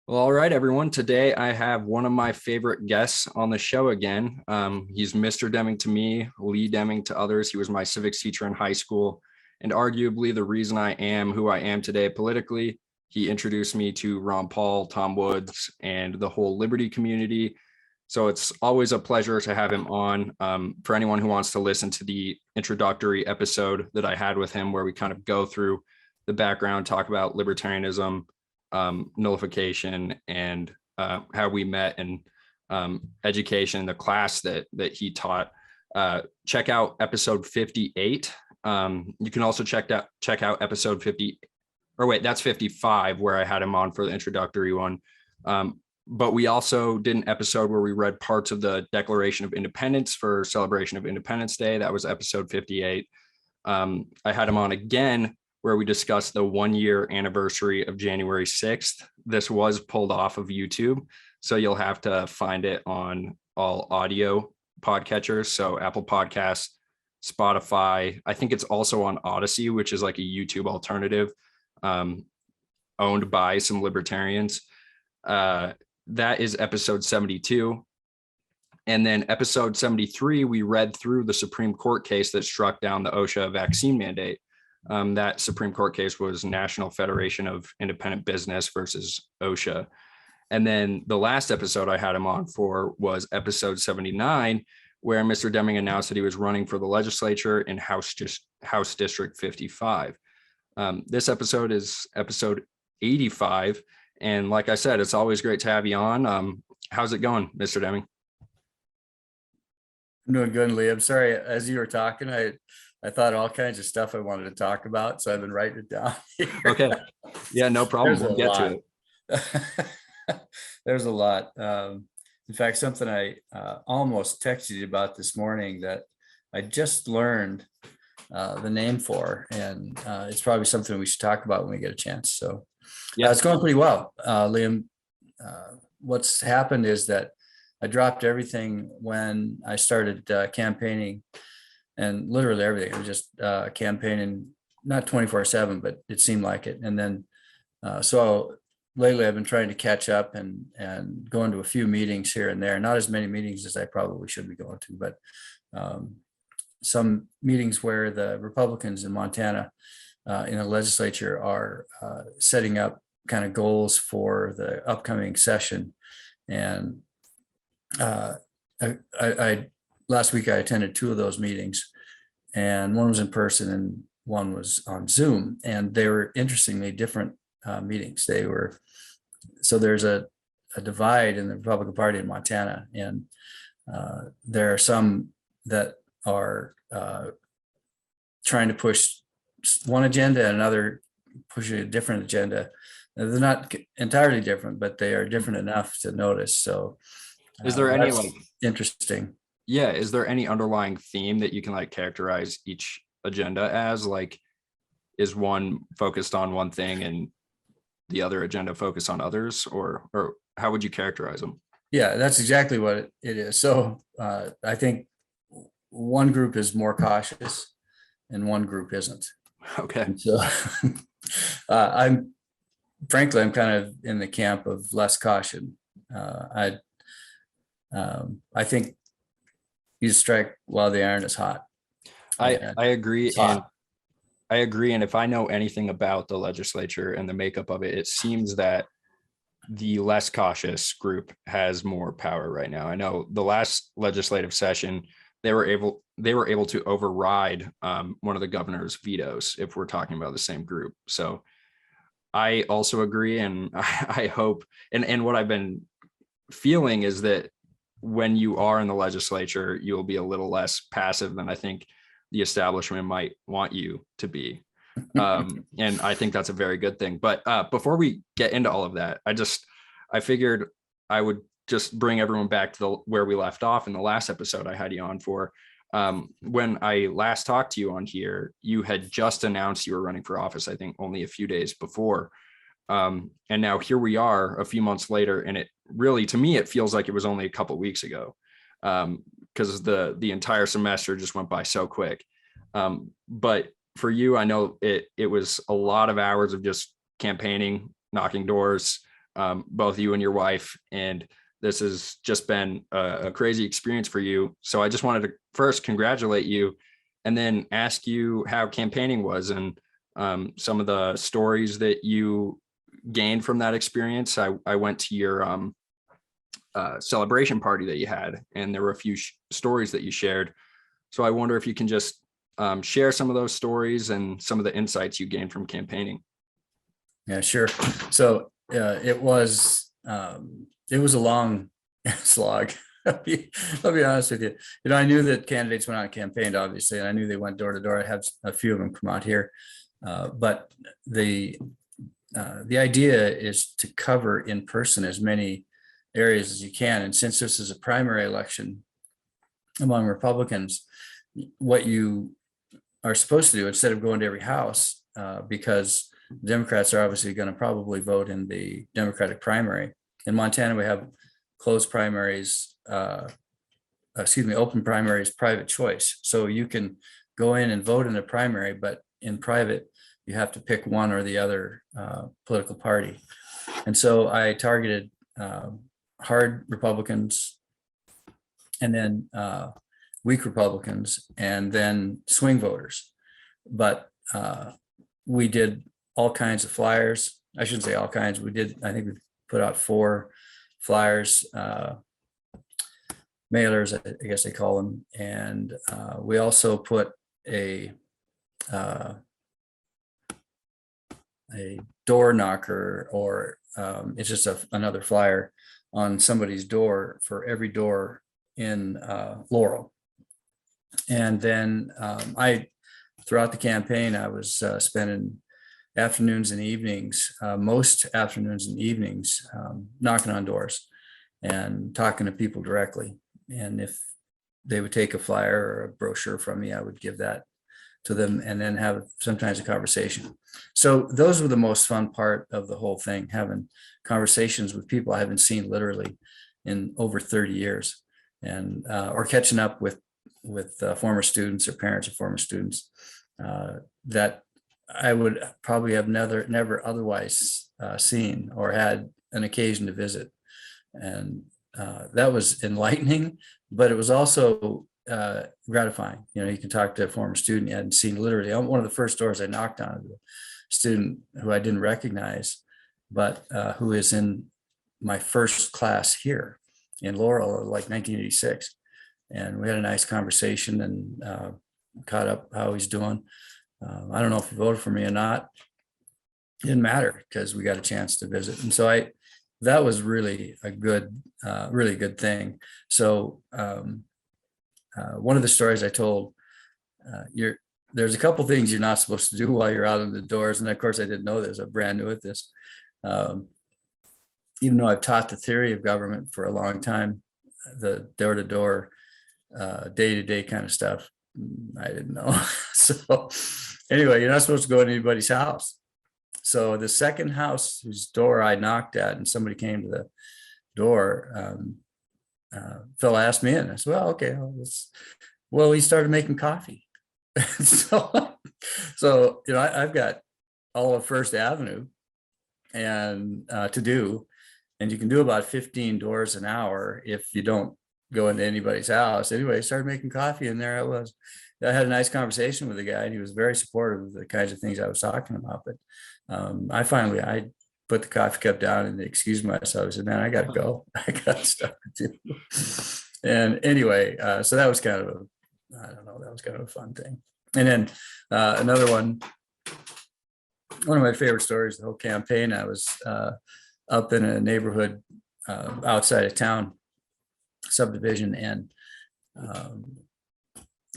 Well, all right, everyone. Today I have one of my favorite guests on the show again. He's Mr. Deming to me, Lee Deming to others. He was my civics teacher in high school, and arguably the reason I am who I am today politically. He introduced me to Ron Paul, Tom Woods, and the whole Liberty community. So it's always a pleasure to have him on. For anyone who wants to listen to the introductory episode that I had with him, where we kind of go through the background, talk about libertarianism, nullification, and how we met, and education, the class that he taught. Check out episode 58. You can also check out episode 50, or wait, that's 55, where I had him on for the introductory one. But we also did an episode where we read parts of the Declaration of Independence for celebration of Independence Day. That was episode 58. I had him on again where we discussed the 1-year anniversary of January 6th. This was pulled off of YouTube, so you'll have to find it on all audio podcatchers. So Apple Podcasts, Spotify. I think it's also on Odyssey, which is like a YouTube alternative, owned by some libertarians. That is episode 72. And then episode 73, we read through the Supreme Court case that struck down the OSHA vaccine mandate. That Supreme Court case was National Federation of Independent Business versus OSHA. And then the last episode I had him on for was episode 79, where Mr. Deming announced that he was running for the legislature in House District 55. This episode is episode 85. And like I said, it's always great to have you on. How's it going, Mr. Deming? I'm doing good, Lee. I'm sorry, as you were talking, I thought all kinds of stuff I wanted to talk about, so I've been writing it down here. Okay. Yeah, no problem. We'll get to it. There's a lot. In fact, something I almost texted you about this morning that I just learned the name for, and it's probably something we should talk about when we get a chance. So yeah, it's going pretty well, Liam. What's happened is that I dropped everything when I started campaigning, and literally everything. I was just campaigning, not 24/7, but it seemed like it. And then, so lately I've been trying to catch up and going to a few meetings here and there. Not as many meetings as I probably should be going to, but some meetings where the Republicans in Montana in the legislature are setting up kind of goals for the upcoming session. And I last week I attended 2 of those meetings, and one was in person and one was on Zoom, and they were interestingly different meetings. So there's a divide in the Republican Party in Montana, and there are some that are trying to push one agenda and another pushing a different agenda. They're not entirely different, but they are different enough to notice. So is there any interesting? Yeah. Is there any underlying theme that you can characterize each agenda as? Is one focused on one thing and the other agenda focused on others, or how would you characterize them? Yeah, that's exactly what it is. So I think one group is more cautious and one group isn't. Okay. And so I'm kind of in the camp of less caution. I think you strike while the iron is hot. I agree. And I agree. And if I know anything about the legislature and the makeup of it, it seems that the less cautious group has more power right now. I know the last legislative session, they were able to override one of the governor's vetoes, if we're talking about the same group. So I also agree. And I hope, and what I've been feeling is that when you are in the legislature, you'll be a little less passive than I think the establishment might want you to be. And I think that's a very good thing. But before we get into all of that, I figured I would just bring everyone back to where we left off in the last episode I had you on for. When I last talked to you on here, you had just announced you were running for office, I think only a few days before. And now here we are a few months later, and it really, to me, it feels like it was only a couple of weeks ago, because the entire semester just went by so quick. But for you, I know it was a lot of hours of just campaigning, knocking doors, both you and your wife, and this has just been a crazy experience for you. So I just wanted to first congratulate you and then ask you how campaigning was and some of the stories that you gained from that experience. I went to your celebration party that you had, and there were a few stories that you shared. So I wonder if you can just share some of those stories and some of the insights you gained from campaigning. Yeah, sure. So it was a long slog. I'll be honest with you. I knew that candidates went out and campaigned, obviously, and I knew they went door to door. I have a few of them come out here, but the idea is to cover in person as many areas as you can. And since this is a primary election among Republicans, what you are supposed to do, instead of going to every house, because Democrats are obviously going to probably vote in the Democratic primary. In Montana, we have closed primaries, open primaries, private choice. So you can go in and vote in a primary, but in private, you have to pick one or the other political party. And so I targeted hard Republicans, and then weak Republicans, and then swing voters. But we did all kinds of flyers. I shouldn't say all kinds. I think we put out 4 flyers, mailers, I guess they call them. And we also put a door knocker, or it's just another flyer on somebody's door for every door in Laurel. And then throughout the campaign, I was spending afternoons and evenings, most afternoons and evenings, knocking on doors and talking to people directly. And if they would take a flyer or a brochure from me, I would give that to them and then have sometimes a conversation. So those were the most fun part of the whole thing, having conversations with people I haven't seen literally in over 30 years, and or catching up with former students or parents of former students that I would probably have never otherwise seen or had an occasion to visit. And that was enlightening, but it was also gratifying. You can talk to a former student you hadn't seen literally. One of the first doors I knocked on, a student who I didn't recognize, but who is in my first class here in Laurel, like 1986. And we had a nice conversation and caught up how he's doing. I don't know if he voted for me or not. It didn't matter because we got a chance to visit. And so that was really a good, really good thing. So one of the stories I told, there's a couple things you're not supposed to do while you're out on the doors. And of course, I didn't know this. I'm brand new at this. Even though I've taught the theory of government for a long time, the door-to-door, day-to-day kind of stuff, I didn't know. So anyway, you're not supposed to go to anybody's house. So the second house whose door I knocked at and somebody came to the door, Phil asked me in. I said, well, okay. Well, he started making coffee. so I've got all of First Avenue and to do, and you can do about 15 doors an hour if you don't go into anybody's house. Anyway, I started making coffee, and there I was. I had a nice conversation with the guy, and he was very supportive of the kinds of things I was talking about. But I put the coffee cup down and excused myself. I said, man, I got to go. I got stuff to do. And anyway, so that was kind of that was kind of a fun thing. And then another one of my favorite stories, the whole campaign, I was up in a neighborhood outside of town, subdivision, and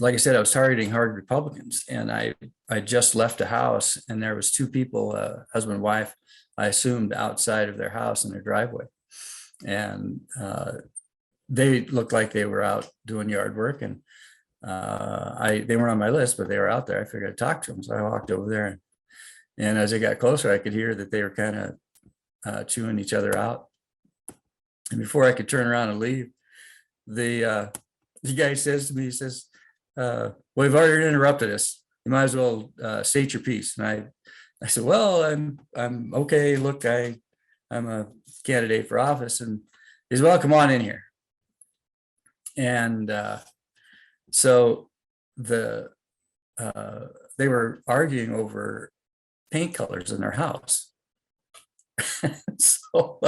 like I said, I was targeting hard Republicans, and I just left a house, and there was 2 people, husband and wife, I assumed, outside of their house in their driveway, and they looked like they were out doing yard work, and they weren't on my list, but they were out there. I figured I'd talk to them, so I walked over there, and as I got closer, I could hear that they were kind of chewing each other out, and before I could turn around and leave, the guy says to me, he says, well, we've already interrupted us. You might as well state your piece. And I said, well, I'm okay. Look, I I'm a candidate for office. And he said, well, come on in here. And so they were arguing over paint colors in their house. So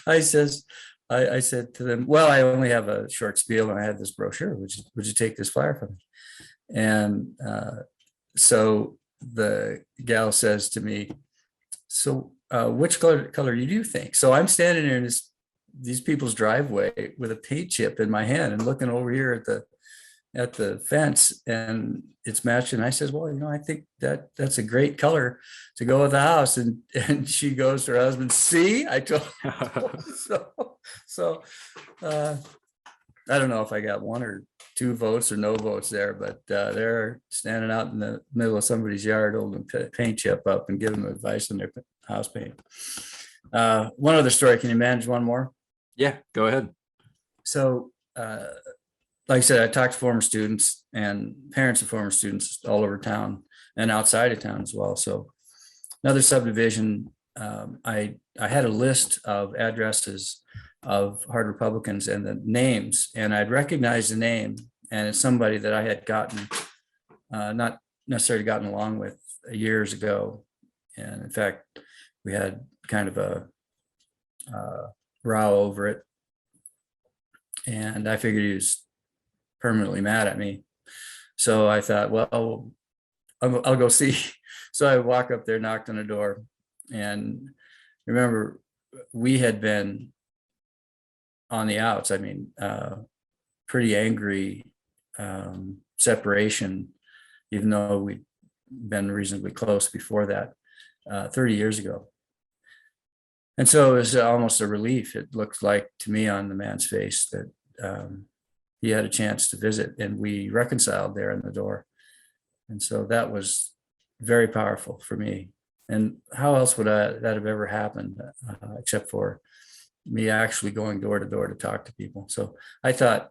I said to them, well, I only have a short spiel and I had this brochure. Would you take this flyer from me? And so the gal says to me, so which color do you think? So I'm standing there in these people's driveway with a paint chip in my hand and looking over here at the fence, and it's matching. I says, well, I think that's a great color to go with the house. And she goes to her husband, see, I told so I don't know if I got 1 or 2 votes or no votes there, but they're standing out in the middle of somebody's yard holding a paint chip up and giving them advice on their house paint. One other story. Can you manage one more? Yeah, go ahead. So, like I said, I talked to former students and parents of former students all over town and outside of town as well. So another subdivision, I had a list of addresses of hard Republicans and the names, and I'd recognize the name, and it's somebody that I had gotten, not necessarily gotten along with years ago. And in fact, we had kind of a row over it. And I figured he was permanently mad at me. So I thought, well, I'll go see. So I walk up there, knocked on the door, and remember, we had been on the outs. I mean, pretty angry separation, even though we'd been reasonably close before that, 30 years ago. And so it was almost a relief. It looked like to me on the man's face that he had a chance to visit, and we reconciled there in the door. And so that was very powerful for me. And how else would that have ever happened except for me actually going door to door to talk to people? So I thought,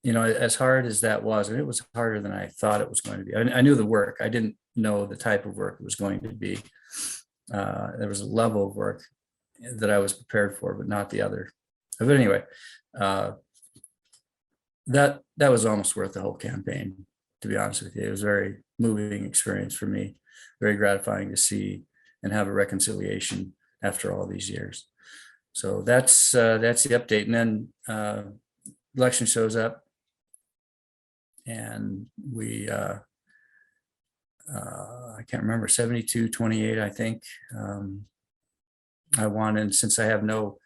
as hard as that was, and it was harder than I thought it was going to be. I knew the work. I didn't know the type of work it was going to be. There was a level of work that I was prepared for, but not the other. But anyway, that was almost worth the whole campaign, to be honest with you. It was a very moving experience for me, very gratifying to see and have a reconciliation after all these years. So that's the update. And then election shows up, and we I can't remember, 72-28, I think. I won, and since I have no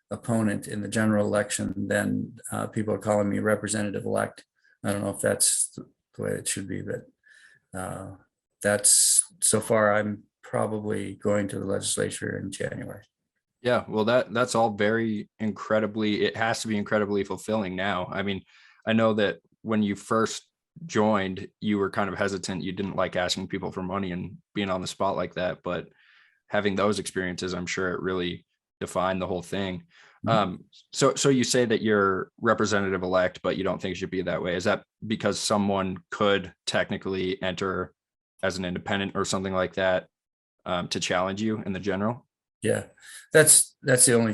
opponent in the general election, then people are calling me representative-elect. I don't know if that's the way it should be, but that's, so far, I'm probably going to the legislature in January. Yeah, well, that's all very incredibly, it has to be incredibly fulfilling now. I mean, I know that when you first joined, you were kind of hesitant. You didn't like asking people for money and being on the spot like that, but having those experiences, I'm sure it really defined the whole thing. So you say that you're representative-elect, but you don't think it should be that way. Is that because someone could technically enter as an independent or something like that to challenge you in the general? Yeah, that's the only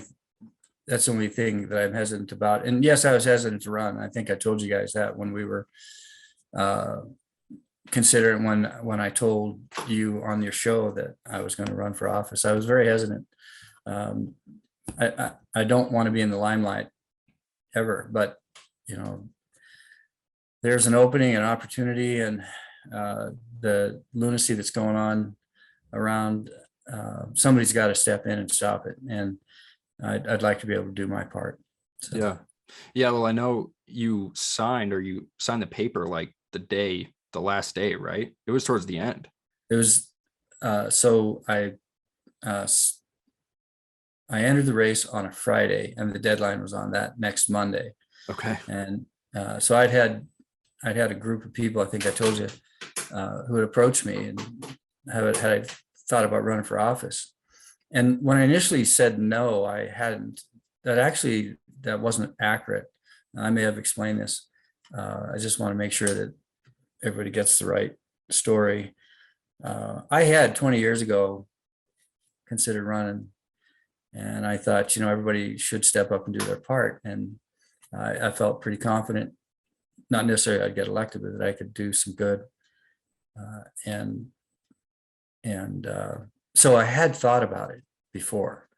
thing that I'm hesitant about. And yes, I was hesitant to run. I think I told you guys that when we were considering, when I told you on your show that I was going to run for office. I was very hesitant. I don't want to be in the limelight ever, but there's an opening, an opportunity, and the lunacy that's going on around, somebody's got to step in and stop it. And I'd like to be able to do my part. So. Yeah. Well, I know you signed the paper like the last day, right? It was towards the end. It was, so I entered the race on a Friday, and the deadline was on that next Monday. Okay. And so I'd had a group of people, I think I told you, who had approached me and had I thought about running for office. And when I initially said no, I hadn't. That wasn't accurate. I may have explained this. I just want to make sure that everybody gets the right story. I had 20 years ago considered running, And I thought, everybody should step up and do their part. And I felt pretty confident, not necessarily I'd get elected, but that I could do some good. And so I had thought about it before,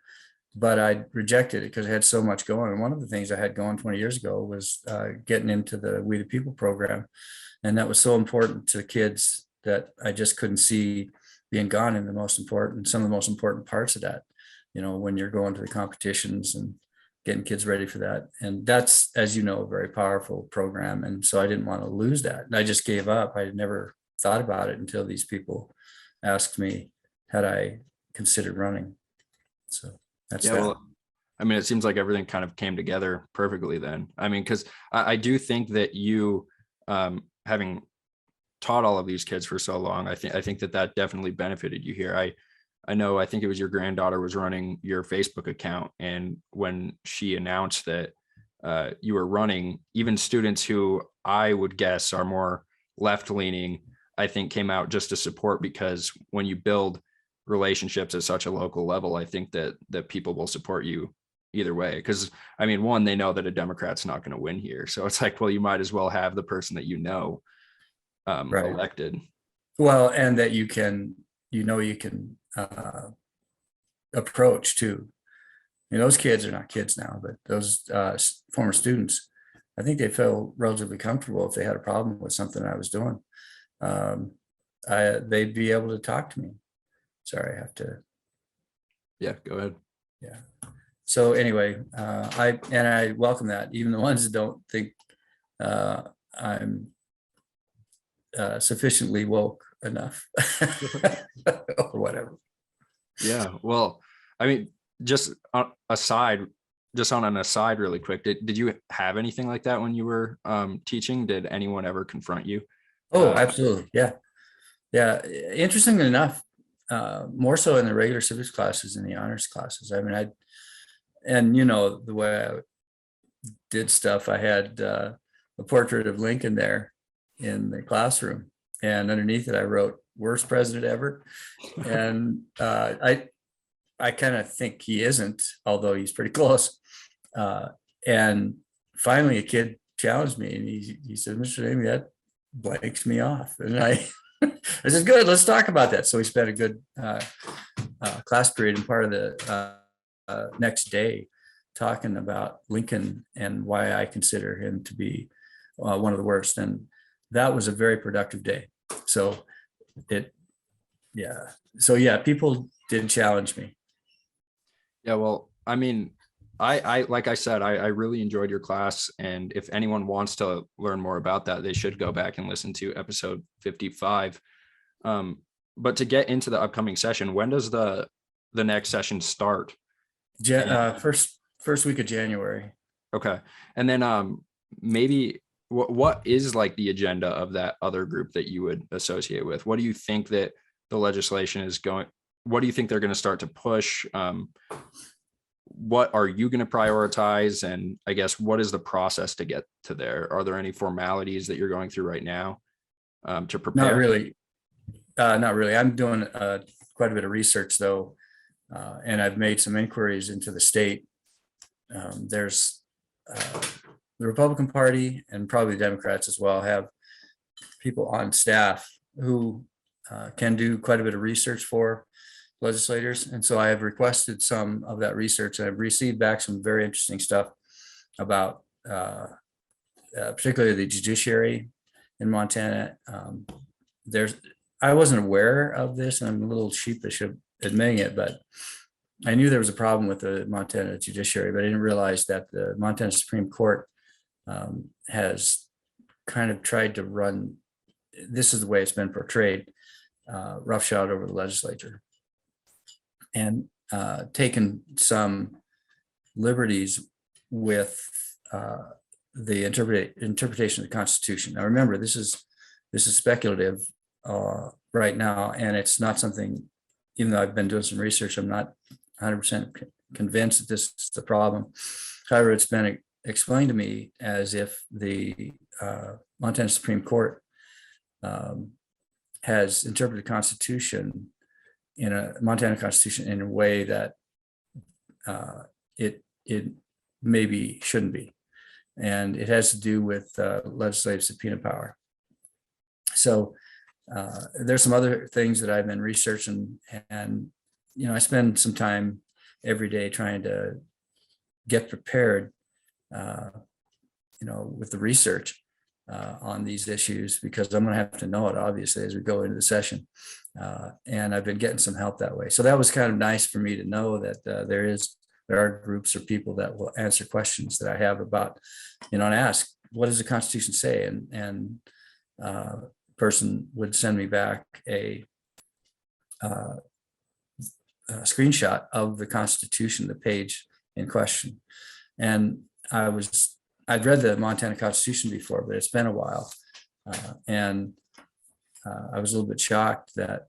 but I rejected it because I had so much going. And one of the things I had going 20 years ago was getting into the We the People program. And that was so important to the kids that I just couldn't see being gone in some of the most important parts of that, when you're going to the competitions and getting kids ready for that. And that's, as you know, a very powerful program. And so I didn't want to lose that. And I just gave up. I had never thought about it until these people asked me, had I considered running. So that's Yeah, that. well, I mean, it seems like everything kind of came together perfectly then. I mean, because I do think that you, having taught all of these kids for so long, I think that definitely benefited you here. I know, I think it was your granddaughter was running your Facebook account, and when she announced that you were running, even students who I would guess are more left leaning, I think came out just to support, because when you build relationships at such a local level, I think that people will support you either way. Because I mean, one, they know that a Democrat's not going to win here, so it's like, well, you might as well have the person that Right. elected. Well, and that you can approach too. Those kids are not kids now, but those former students, I think they felt relatively comfortable if they had a problem with something I was doing. They'd be able to talk to me. Sorry, I have to. Yeah, go ahead. Yeah. So anyway, I welcome that. Even the ones that don't think I'm sufficiently woke enough or whatever. Yeah, well, I mean, just on an aside really quick, did you have anything like that when you were teaching? Did anyone ever confront you? Oh, absolutely. Yeah. Interestingly enough, more so in the regular civics classes and the honors classes. I mean, the way I did stuff, I had a portrait of Lincoln there in the classroom, and underneath it I wrote "worst president ever." And I kind of think he isn't, although he's pretty close. And finally a kid challenged me, and he said, "Mr. Deming, that blanks me off." And I said, "Good, let's talk about that." So we spent a good class period and part of the next day talking about Lincoln and why I consider him to be one of the worst. And that was a very productive day. So people did challenge me. Yeah, well, I mean, I like I said, I really enjoyed your class, and if anyone wants to learn more about that, they should go back and listen to episode 55. But to get into the upcoming session, when does the next session start? First week of January. Okay, and then maybe what is like the agenda of that other group that you would associate with? What do you think that the legislation is going? What do you think they're going to start to push? What are you going to prioritize? And I guess, what is the process to get to there? Are there any formalities that you're going through right now to prepare? Not really. I'm doing quite a bit of research though. And I've made some inquiries into the state. There's the Republican Party, and probably the Democrats as well, have people on staff who can do quite a bit of research for legislators. And so I have requested some of that research, and I've received back some very interesting stuff about particularly the judiciary in Montana. I wasn't aware of this, and I'm a little sheepish of admitting it, but I knew there was a problem with the Montana judiciary, but I didn't realize that the Montana Supreme Court has kind of tried to run, this is the way it's been portrayed, roughshod over the legislature, and taken some liberties with the interpretation of the Constitution. Now, remember, this is speculative right now, and it's not something, even though I've been doing some research, I'm not 100% convinced that this is the problem. However, it's been explained to me as if the Montana Supreme Court has interpreted the Constitution Montana Constitution in a way that it maybe shouldn't be. And it has to do with legislative subpoena power. So there's some other things that I've been researching, and I spend some time every day trying to get prepared, with the research on these issues, because I'm going to have to know it obviously as we go into the session. And I've been getting some help that way. So that was kind of nice for me to know that there are groups or people that will answer questions that I have about, and ask, what does the Constitution say? And person would send me back a screenshot of the Constitution, the page in question. And I'd read the Montana Constitution before, but it's been a while. And I was a little bit shocked that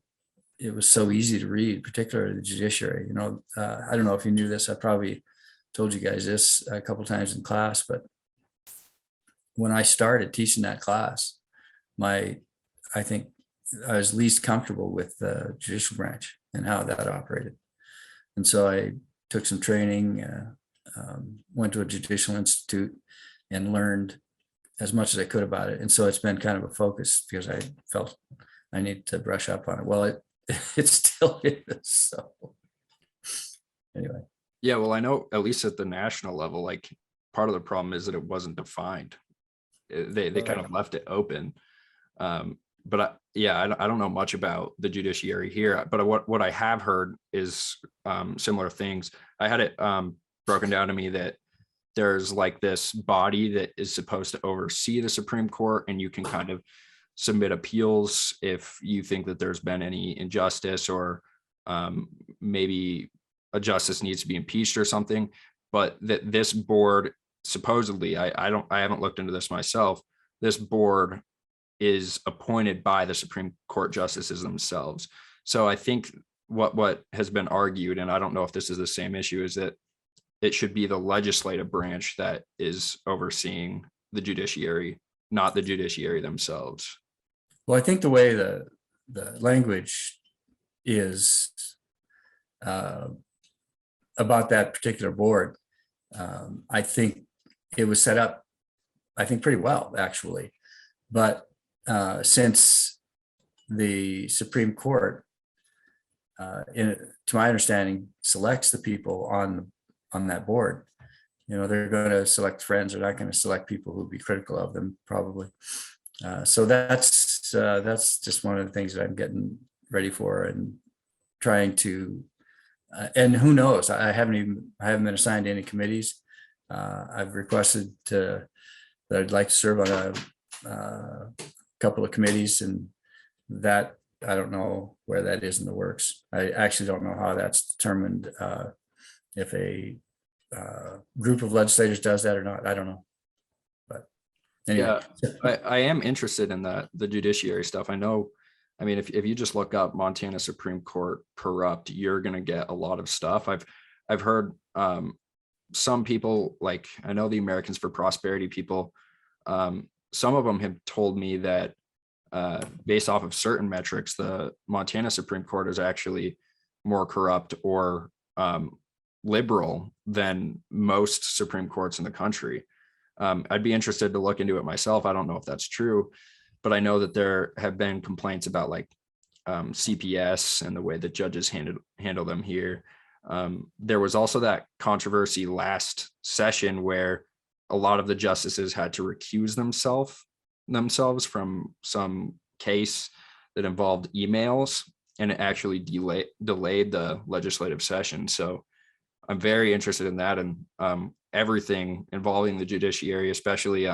it was so easy to read, particularly the judiciary. I don't know if you knew this. I probably told you guys this a couple of times in class, but when I started teaching that class, I think I was least comfortable with the judicial branch and how that operated. And so I took some training, went to a judicial institute and learned as much as I could about it. And so it's been kind of a focus because I felt I need to brush up on it. Well, it still is. So anyway. Yeah, well, I know at least at the national level, like part of the problem is that it wasn't defined. They kind of left it open. But I don't know much about the judiciary here, but what I have heard is similar things. I had it broken down to me that there's like this body that is supposed to oversee the Supreme Court, and you can kind of submit appeals if you think that there's been any injustice, or maybe a justice needs to be impeached or something. But that this board, supposedly, I haven't looked into this myself, this board is appointed by the Supreme Court justices themselves. So I think what has been argued, and I don't know if this is the same issue, is that it should be the legislative branch that is overseeing the judiciary, not the judiciary themselves. Well, I think the way the language is about that particular board, I think it was set up, I think, pretty well, actually. But since the Supreme Court, to my understanding, selects the people on that board, they're going to select friends. They're not going to select people who would be critical of them, probably. So that's just one of the things that I'm getting ready for and trying to. And who knows? I haven't been assigned to any committees. I've requested that I'd like to serve on a couple of committees, and that I don't know where that is in the works. I actually don't know how that's determined, if a group of legislators does that or not. I don't know. But anyway. Yeah, I am interested in the judiciary stuff. I know, I mean, if you just look up Montana Supreme Court corrupt, you're going to get a lot of stuff. I've heard some people, like I know the Americans for Prosperity people, some of them have told me that based off of certain metrics, the Montana Supreme Court is actually more corrupt or liberal than most Supreme Courts in the country. I'd be interested to look into it myself. I don't know if that's true, but I know that there have been complaints about like CPS and the way that judges handle them here. There was also that controversy last session where a lot of the justices had to recuse themselves from some case that involved emails, and it actually delayed the legislative session. So I'm very interested in that, and everything involving the judiciary, especially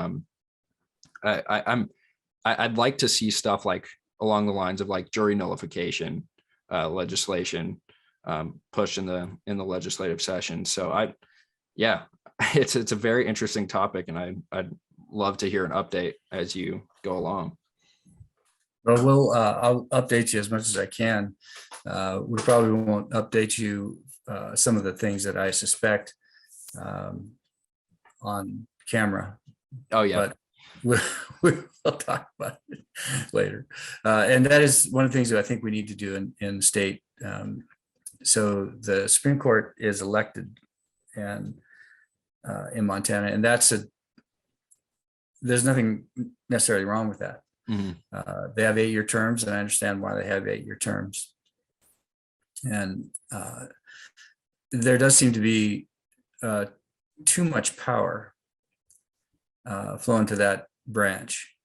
I'd like to see stuff like along the lines of like jury nullification legislation pushed in the legislative session. So it's a very interesting topic, and I'd love to hear an update as you go along. Well, I'll update you as much as I can. We probably won't update you some of the things that I suspect on camera. Oh yeah, but we'll talk about it later. And that is one of the things that I think we need to do in the state. So the Supreme Court is elected and in Montana, and there's nothing necessarily wrong with that. They have 8-year terms, and I understand why they have 8-year terms. And there does seem to be too much power flowing to that branch.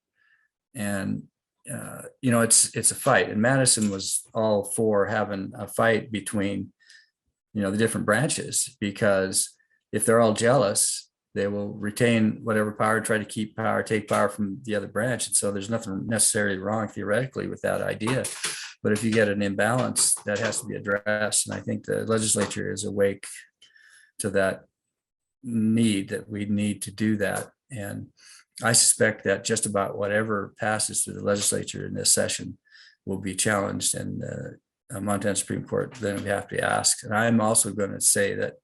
And it's a fight. And Madison was all for having a fight between, the different branches, because if they're all jealous, they will retain whatever power, try to keep power, take power from the other branch. And so there's nothing necessarily wrong theoretically with that idea. But if you get an imbalance, that has to be addressed. And I think the legislature is awake to that need, that we need to do that. And I suspect that just about whatever passes through the legislature in this session will be challenged, and the Montana Supreme Court then would have to ask. And I'm also going to say that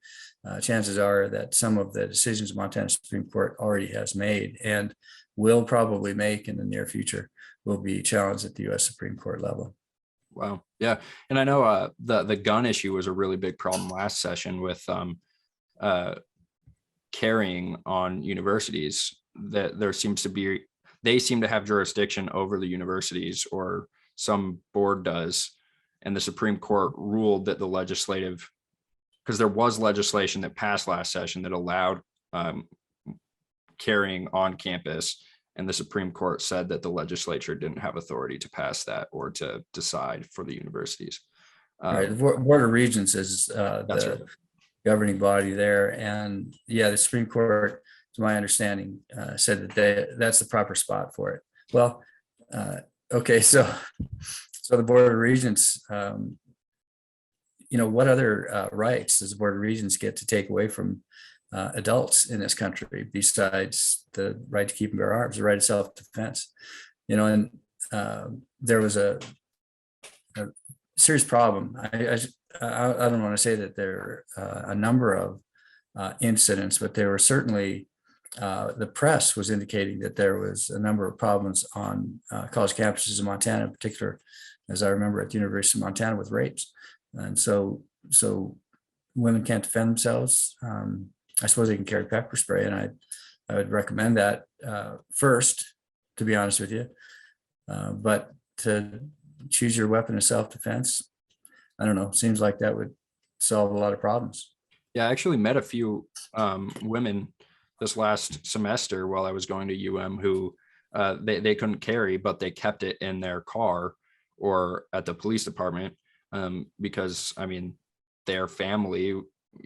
chances are that some of the decisions Montana Supreme Court already has made and will probably make in the near future will be challenged at the U.S. Supreme Court level. Wow. Yeah. And I know the gun issue was a really big problem last session with carrying on universities, that they seem to have jurisdiction over the universities, or some board does. And the Supreme Court ruled that the legislative, because there was legislation that passed last session that allowed carrying on campus, and the Supreme Court said that the legislature didn't have authority to pass that or to decide for the universities. Right. The Board of Regents is That's the right. governing body there. And yeah, the Supreme Court, to my understanding, said that that's the proper spot for it. Well, okay, so the Board of Regents, what other rights does the Board of Regents get to take away from adults in this country besides the right to keep and bear arms, the right of self-defense? And there was a serious problem. I don't want to say that there are a number of incidents, but there were certainly, the press was indicating that there was a number of problems on college campuses in Montana, in particular, as I remember, at the University of Montana, with rapes. And so women can't defend themselves. I suppose they can carry pepper spray, and I would recommend that first, to be honest with you. But to choose your weapon of self-defense, I don't know, seems like that would solve a lot of problems. Yeah, I actually met a few women this last semester while I was going to UM who they couldn't carry, but they kept it in their car or at the police department because, I mean, their family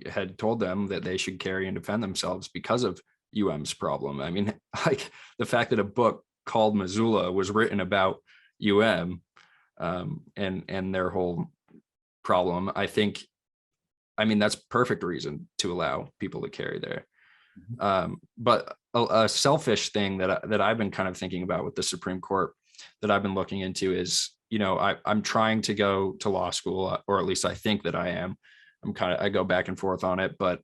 had told them that they should carry and defend themselves because of UM's problem. I mean, like the fact that a book called Missoula was written about UM and their whole problem, I mean, that's perfect reason to allow people to carry there. But a selfish thing that I've been kind of thinking about with the Supreme Court that I've been looking into is, I'm trying to go to law school, or at least I think that I am. I go back and forth on it, but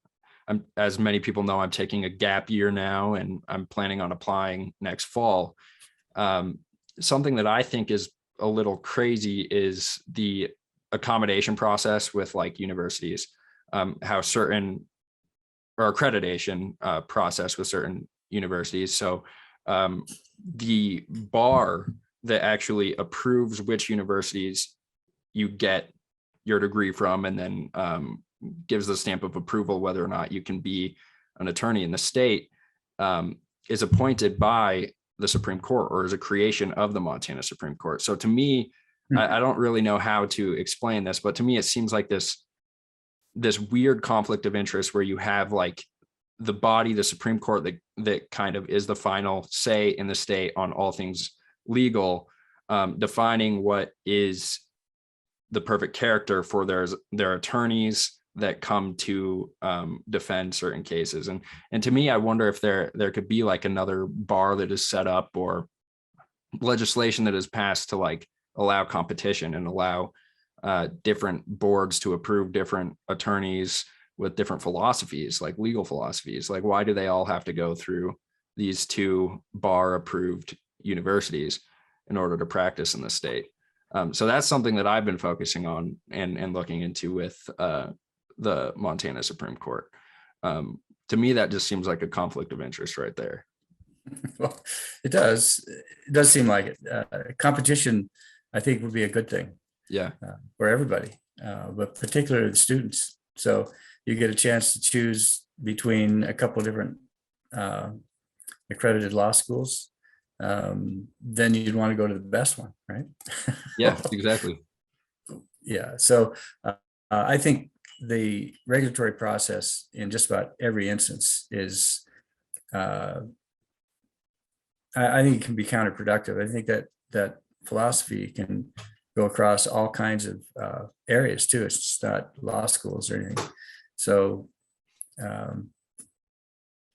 as many people know, I'm taking a gap year now, and I'm planning on applying next fall. Something that I think is a little crazy is the accommodation process with like universities, how certain, or accreditation process with certain universities. So the bar that actually approves which universities you get your degree from, and then gives the stamp of approval whether or not you can be an attorney in the state, is appointed by the Supreme Court, or is a creation of the Montana Supreme Court. So to me, I don't really know how to explain this, but to me, it seems like this weird conflict of interest where you have like the body, the Supreme Court, that kind of is the final say in the state on all things legal, defining what is the perfect character for their attorneys that come to defend certain cases. And to me, I wonder if there could be like another bar that is set up, or legislation that is passed to like allow competition and allow different boards to approve different attorneys with different philosophies, like legal philosophies. Like, why do they all have to go through these two bar approved universities in order to practice in the state? So that's something that I've been focusing on and looking into with the Montana Supreme Court. To me, that just seems like a conflict of interest right there. Well, it does. It does seem like it. Competition, I think, would be a good thing Yeah. For everybody, but particularly the students. So you get a chance to choose between a couple of different accredited law schools. Then you'd want to go to the best one, right? Yeah, exactly. Yeah. So I think the regulatory process in just about every instance is, I think it can be counterproductive. I think that philosophy can go across all kinds of areas too. It's just not law schools or anything. So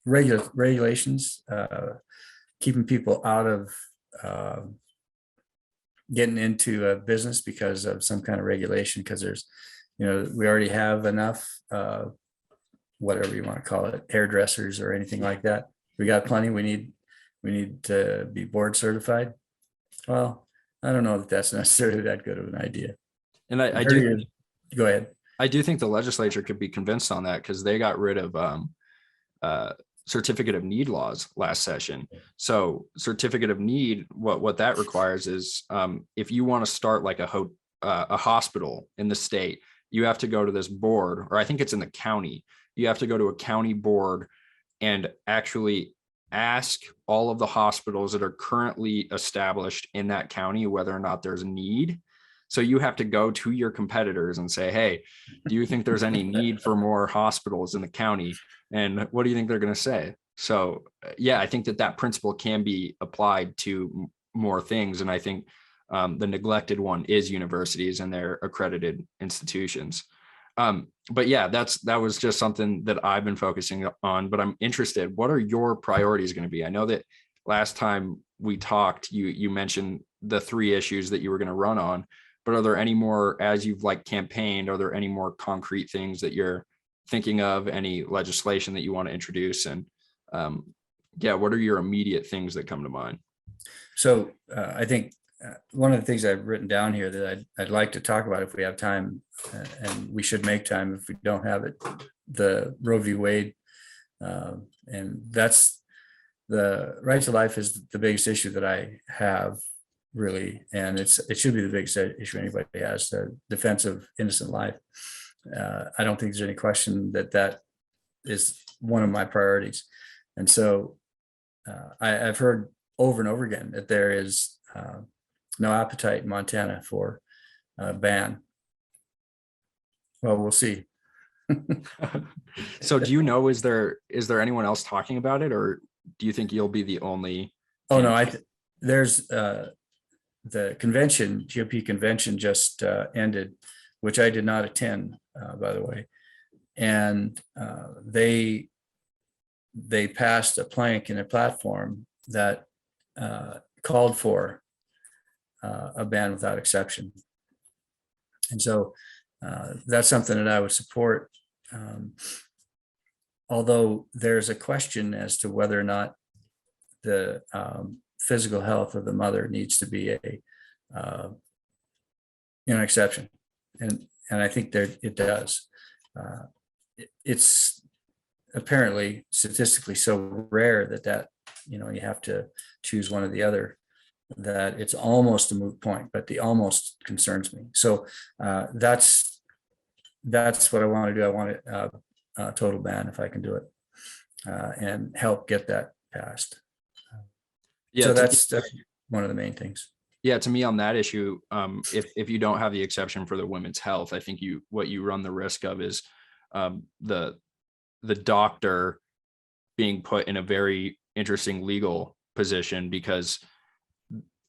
regulations, keeping people out of getting into a business because of some kind of regulation, because there's, we already have enough, whatever you want to call it, hairdressers or anything like that. We got plenty. We need to be board certified. Well, I don't know that that's necessarily that good of an idea. And I do Go ahead. I do think the legislature could be convinced on that, because they got rid of certificate of need laws last session. So certificate of need, what that requires is if you want to start like a hospital in the state, you have to go to this board, or I think it's in the county. You have to go to a county board and actually ask all of the hospitals that are currently established in that county whether or not there's a need. So you have to go to your competitors and say, hey, do you think there's any need for more hospitals in the county? And what do you think they're going to say? So yeah, I think that principle can be applied to more things. And I think the neglected one is universities and their accredited institutions. But yeah, that was just something that I've been focusing on, but I'm interested, what are your priorities going to be? I know that last time we talked, you mentioned the 3 issues that you were going to run on, but are there any more, as you've campaigned, are there any more concrete things that you're thinking of, any legislation that you want to introduce? And yeah, what are your immediate things that come to mind? So I think one of the things I've written down here that I'd like to talk about if we have time, and we should make time if we don't have it, the Roe v. Wade. And that's the right to life is the biggest issue that I have, really. And it should be the biggest issue anybody has, the defense of innocent life. I don't think there's any question that is one of my priorities. And so I've heard over and over again that there is no appetite in Montana for a ban. Well, we'll see. So do you know, is there anyone else talking about it, or do you think you'll be the only? Oh, no, there's the convention, GOP convention just ended, which I did not attend, by the way. And they passed a plank in a platform that called for a ban without exception. And so that's something that I would support. Although there's a question as to whether or not the physical health of the mother needs to be an exception. And I think it does. It's apparently statistically so rare that you have to choose one or the other, that it's almost a moot point, but the almost concerns me. So that's what I want to do. I want a total ban if I can do it, and help get that passed. Yeah, so that's one of the main things. Yeah, to me on that issue, if you don't have the exception for the women's health, I think what you run the risk of is the doctor being put in a very interesting legal position, because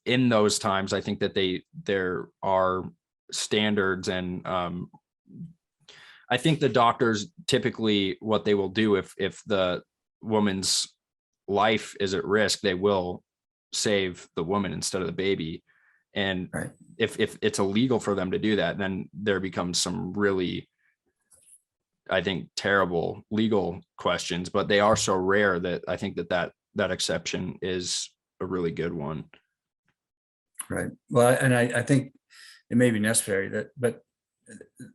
in those times, I think that there are standards, and I think the doctors typically, what they will do if the woman's life is at risk, they will save the woman instead of the baby. And right. if it's illegal for them to do that, then there becomes some really, I think, terrible legal questions, but they are so rare that I think that exception is a really good one. Right. Well, and I think it may be necessary but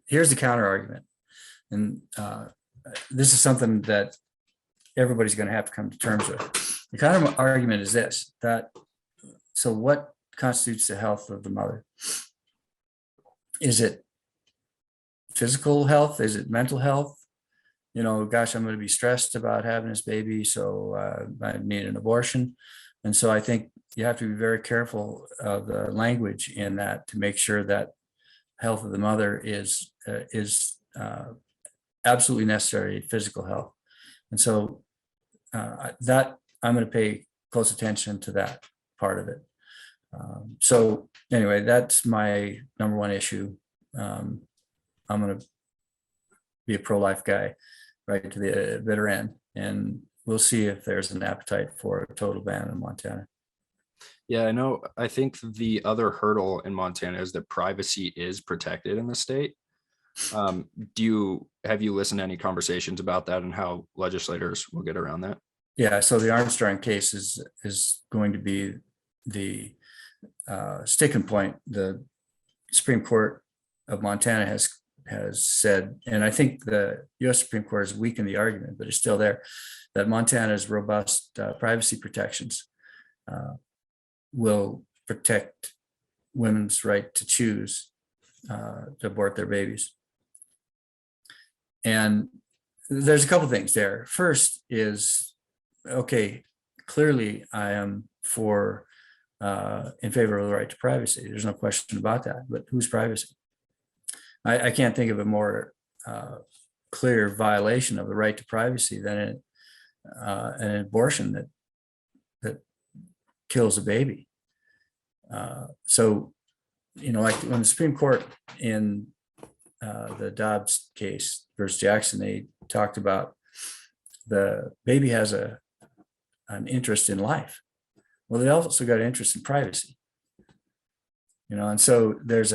here's the counter argument. And this is something that everybody's going to have to come to terms with. The kind of argument is this, that, so what constitutes the health of the mother? Is it physical health? Is it mental health? You know, gosh, I'm going to be stressed about having this baby, so I need an abortion. And so I think you have to be very careful of the language in that to make sure that health of the mother is absolutely necessary physical health. And so that I'm going to pay close attention to that part of it. So anyway, that's my number one issue. I'm going to be a pro-life guy right to the bitter end, and we'll see if there's an appetite for a total ban in Montana. Yeah, I know. I think the other hurdle in Montana is that privacy is protected in the state. Have you listened to any conversations about that and how legislators will get around that? Yeah, so the Armstrong case is going to be the sticking point. The Supreme Court of Montana has said, and I think the U.S. Supreme Court has weakened the argument, but it's still there, that Montana's robust privacy protections will protect women's right to choose to abort their babies. And there's a couple things there. First is, okay, clearly I am in favor of the right to privacy. There's no question about that, but whose privacy? I can't think of a more clear violation of the right to privacy than an abortion that kills a baby. So, you know, like when the Supreme Court in the Dobbs case versus Jackson, they talked about the baby has an interest in life. Well, they also got an interest in privacy. You know, and so there's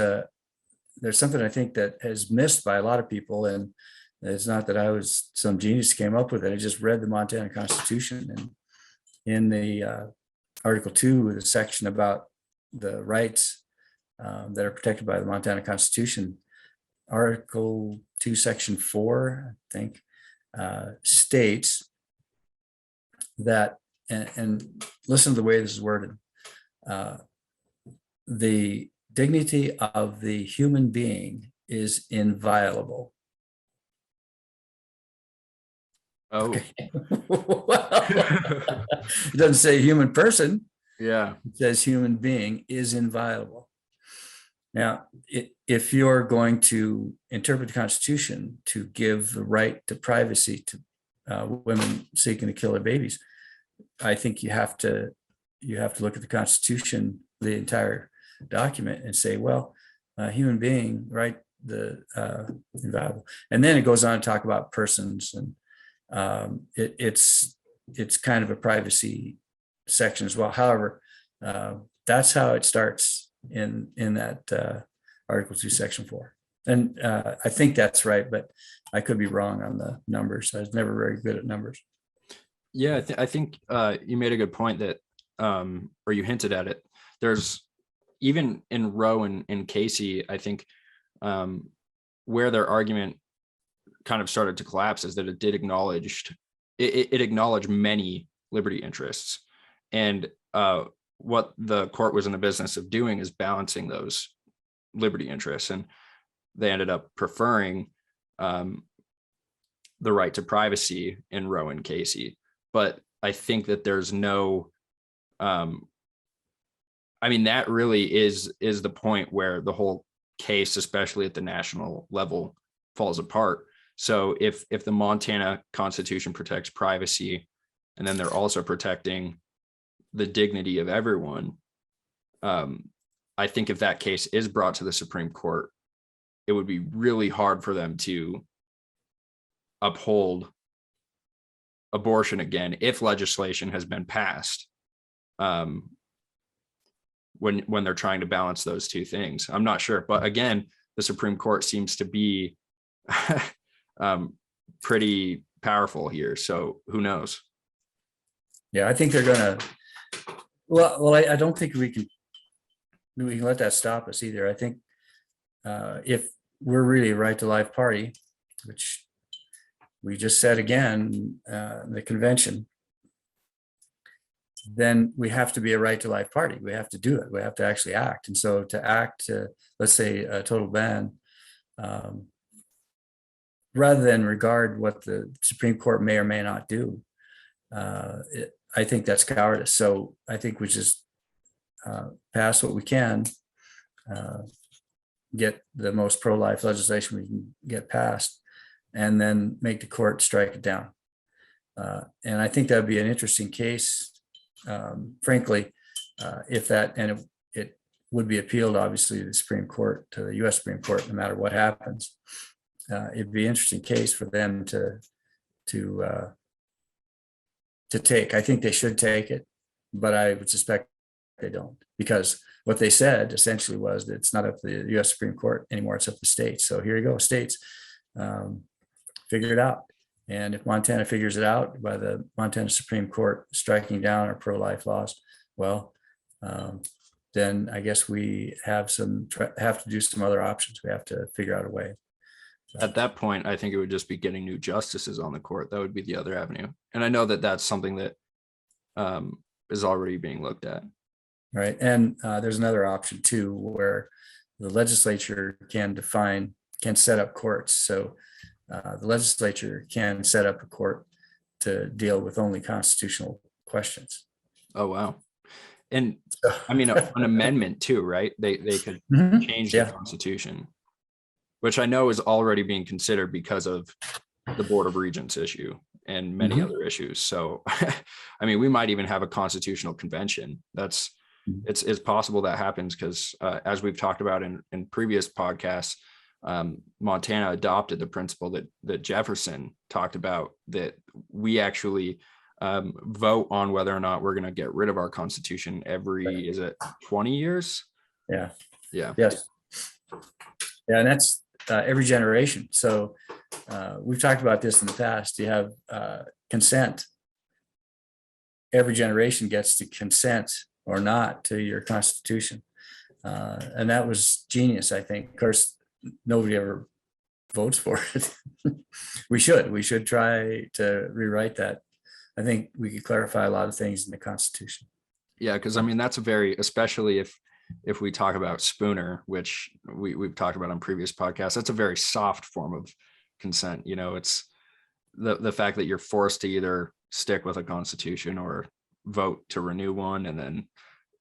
something I think that is missed by a lot of people, and it's not that I was some genius who came up with it. I just read the Montana Constitution, and in the Article 2, the section about the rights that are protected by the Montana Constitution, Article 2, Section 4, I think, states that, and listen to the way this is worded, the dignity of the human being is inviolable. Oh, Okay. Well, it doesn't say human person. yeah. It says human being is inviolable. Now, if you're going to interpret the Constitution to give the right to privacy to women seeking to kill their babies, I think you have to look at the Constitution, the entire document, and say, well, human being, right, the inviolable. And then it goes on to talk about persons, and it's kind of a privacy section as well. However, that's how it starts in that Article 2, Section 4. And I think that's right, but I could be wrong on the numbers. I was never very good at numbers. Yeah, I think you made a good point that, or you hinted at it. There's even in Roe and Casey, I think where their argument kind of started to collapse is that it did acknowledge many liberty interests, and what the court was in the business of doing is balancing those liberty interests, and they ended up preferring the right to privacy in Roe and Casey. But I think that there's no, I mean, that really is the point where the whole case, especially at the national level, falls apart. So if the Montana Constitution protects privacy, and then they're also protecting the dignity of everyone, I think if that case is brought to the Supreme Court, it would be really hard for them to uphold abortion again if legislation has been passed, when they're trying to balance those two things. I'm not sure, but again, the Supreme Court seems to be pretty powerful here, so who knows? Yeah, I think they're gonna. Well, I don't think we can let that stop us either. I think if we're really a right to life party, which we just said again, the convention, then we have to be a right to life party. We have to do it. We have to actually act. And so to act, let's say a total ban, rather than regard what the Supreme Court may or may not do, I think that's cowardice. So I think we just pass what we can, get the most pro-life legislation we can get passed, and then make the court strike it down. And I think that'd be an interesting case, frankly, if that, and it would be appealed, obviously, to the Supreme Court, to the US Supreme Court, no matter what happens. It'd be an interesting case for them to take. I think they should take it, but I would suspect they don't, because what they said essentially was that it's not up to the US Supreme Court anymore, it's up to states. So here you go, states, figure it out. And if Montana figures it out by the Montana Supreme Court striking down our pro-life laws, well, then I guess we have to do some other options. We have to figure out a way. At that point, I think it would just be getting new justices on the court. That would be the other avenue. And I know that that's something that is already being looked at. Right. And there's another option too, where the legislature can set up courts. So the legislature can set up a court to deal with only constitutional questions. Oh, wow. And I mean, an amendment too, right? They could change the Constitution, which I know is already being considered because of the Board of Regents issue and many other issues. So, I mean, we might even have a constitutional convention. It's possible that happens because as we've talked about in previous podcasts, Montana adopted the principle that Jefferson talked about, that we actually vote on whether or not we're going to get rid of our Constitution every, is it 20 years? Yeah. Yeah. Yes. Yeah. And that's every generation. So we've talked about this in the past. You have consent. Every generation gets to consent or not to your Constitution. And that was genius, I think. Of course, nobody ever votes for it. We should try to rewrite that. I think we could clarify a lot of things in the Constitution. Yeah, because I mean, that's especially if we talk about Spooner, which we've talked about on previous podcasts, that's a very soft form of consent. You know, it's the fact that you're forced to either stick with a Constitution or vote to renew one, and then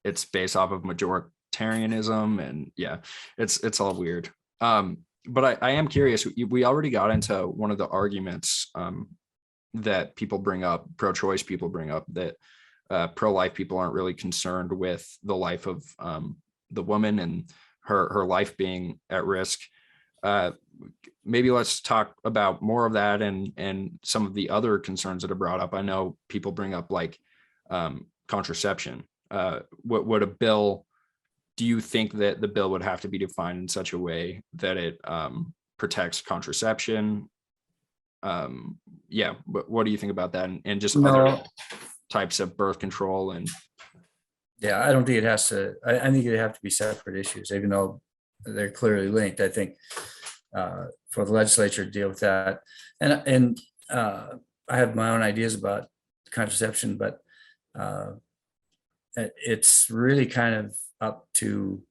it's based off of majoritarianism, and yeah, it's all weird. But I am curious, we already got into one of the arguments that people bring up, pro-choice people bring up, that pro-life people aren't really concerned with the life of the woman and her life being at risk. Maybe let's talk about more of that and some of the other concerns that are brought up. I know people bring up like contraception. What a bill, do you think that the bill would have to be defined in such a way that it protects contraception? Yeah, but what do you think about that, and just other types of birth control? And yeah, I don't think it has to. I think they have to be separate issues, even though they're clearly linked. I think for the legislature to deal with that, and I have my own ideas about contraception, but it's really kind of up to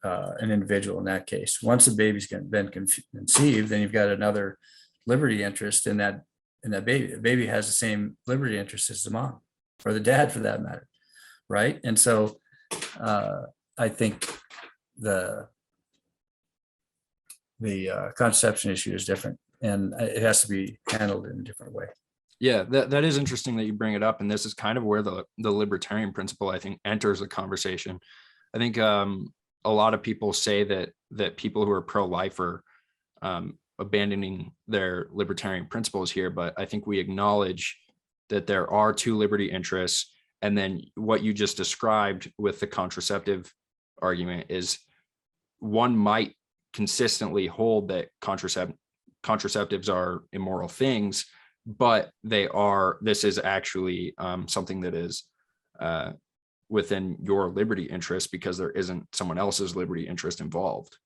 an individual in that case. Once the baby's been conceived, then you've got another liberty interest in that baby. The baby has the same liberty interest as the mom, or the dad for that matter, right? And so I think the contraception issue is different, and it has to be handled in a different way. Yeah, that is interesting that you bring it up, and this is kind of where the libertarian principle, I think, enters the conversation. I think a lot of people say that people who are pro-life are abandoning their libertarian principles here, but I think we acknowledge that there are two liberty interests, and then what you just described with the contraceptive argument is one might consistently hold that contraceptives are immoral things, but this is actually something that is within your liberty interest because there isn't someone else's liberty interest involved.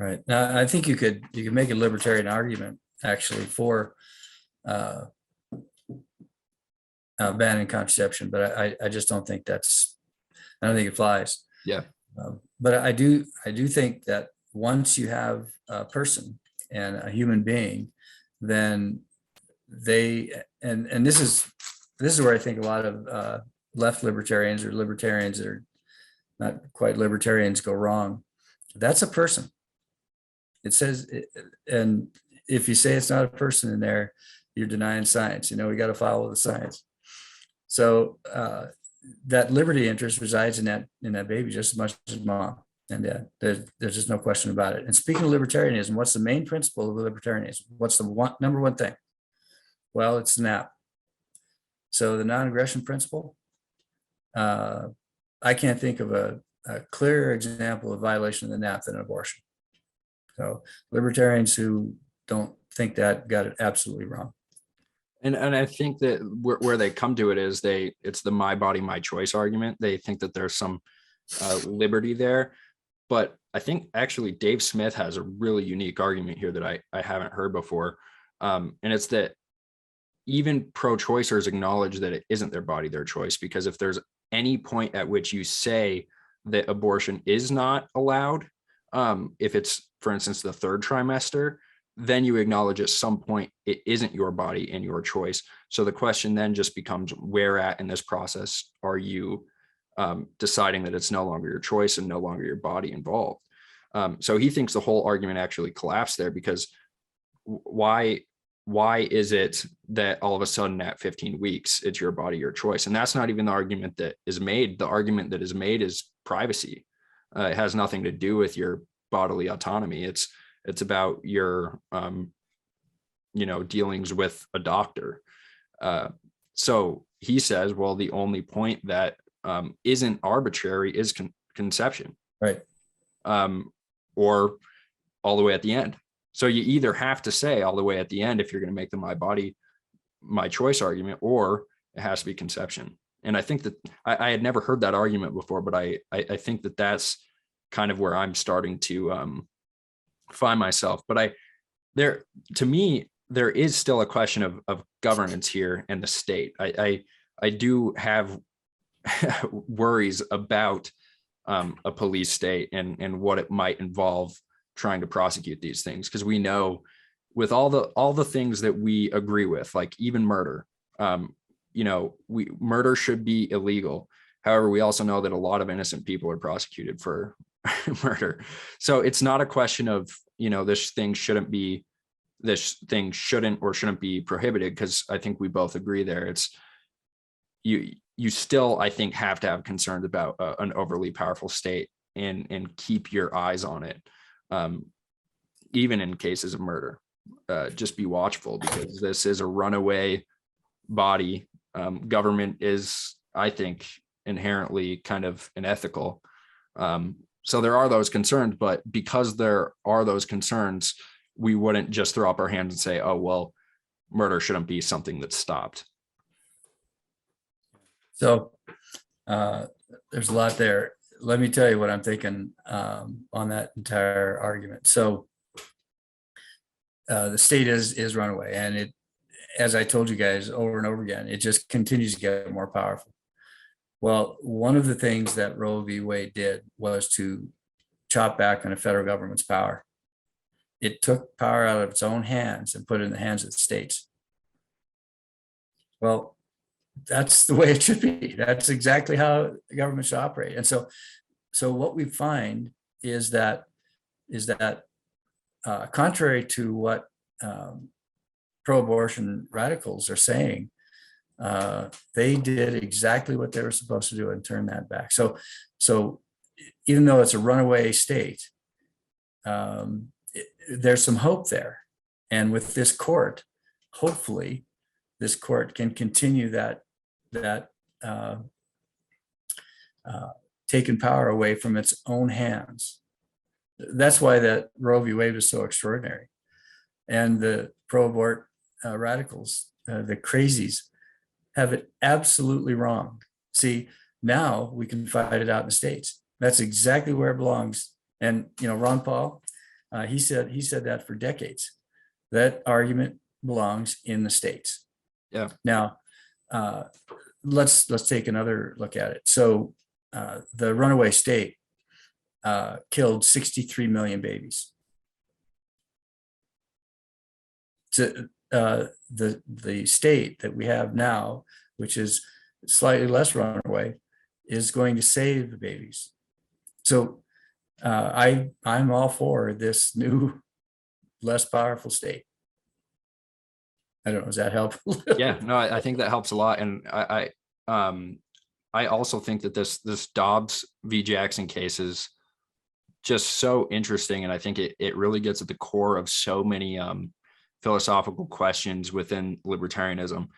Right. Now, I think you could make a libertarian argument actually for banning contraception, but I just don't think I don't think it flies. Yeah. But I do think that once you have a person and a human being, then they, and this is where I think a lot of left libertarians or libertarians that are not quite libertarians go wrong. That's a person. It says, and if you say it's not a person in there, you're denying science. We got to follow the science. So that liberty interest resides in that baby just as much as mom and dad. There's just no question about it. And speaking of libertarianism, what's the main principle of libertarianism? What's the number one thing? Well, it's SNAP. So the non-aggression principle, I can't think of a clearer example of violation of the NAP than abortion. So libertarians who don't think that got it absolutely wrong. And I think that where they come to it is it's the my body, my choice argument. They think that there's some liberty there. But I think actually Dave Smith has a really unique argument here that I haven't heard before. And it's that even pro-choicers acknowledge that it isn't their body, their choice, because if there's any point at which you say that abortion is not allowed, if it's, for instance, the third trimester, then you acknowledge at some point it isn't your body and your choice. So the question then just becomes, where at in this process are you deciding that it's no longer your choice and no longer your body involved? So he thinks the whole argument actually collapsed there, because why is it that all of a sudden at 15 weeks, it's your body, your choice? And that's not even the argument that is made. The argument that is made is privacy. It has nothing to do with your bodily autonomy. It's about your, dealings with a doctor. So he says, well, the only point that isn't arbitrary is conception. Right. Or all the way at the end. So you either have to say all the way at the end if you're going to make the my body, my choice argument, or it has to be conception. And I think that I had never heard that argument before, but I think that that's kind of where I'm starting to find myself. But to me, there is still a question of governance here and the state. I do have worries about a police state and what it might involve trying to prosecute these things, because we know with all the things that we agree with, like even murder, murder should be illegal. However, we also know that a lot of innocent people are prosecuted for murder. So it's not a question of, this thing shouldn't or shouldn't be prohibited, because I think we both agree there. It's you still, I think, have to have concerns about an overly powerful state and keep your eyes on it. Even in cases of murder, just be watchful, because this is a runaway body. Government is, I think, inherently kind of unethical. So there are those concerns, but because there are those concerns, we wouldn't just throw up our hands and say, oh, well, murder shouldn't be something that's stopped. So there's a lot there. Let me tell you what I'm thinking on that entire argument. So the state is runaway, and it, as I told you guys over and over again, it just continues to get more powerful. Well, one of the things that Roe v. Wade did was to chop back on the federal government's power. It took power out of its own hands and put it in the hands of the states. Well, that's the way it should be. That's exactly how the government should operate. And so what we find is that contrary to what pro-abortion radicals are saying, they did exactly what they were supposed to do and turn that back. So even though it's a runaway state, there's some hope there. And with this court, hopefully this court can continue that taking power away from its own hands. That's why that Roe v. Wade was so extraordinary. And the pro-abort radicals, the crazies, have it absolutely wrong. See, now we can fight it out in the states. That's exactly where it belongs. And Ron Paul, he said that for decades. that argument belongs in the states. Yeah. Now, let's take another look at it. So the runaway state killed 63 million babies. To the state that we have now, which is slightly less runaway, is going to save the babies. So I'm all for this new, less powerful state. I don't know, does that help? Yeah, no, I think that helps a lot. And I also think that this Dobbs v. Jackson case is just so interesting. And I think it really gets at the core of so many philosophical questions within libertarianism.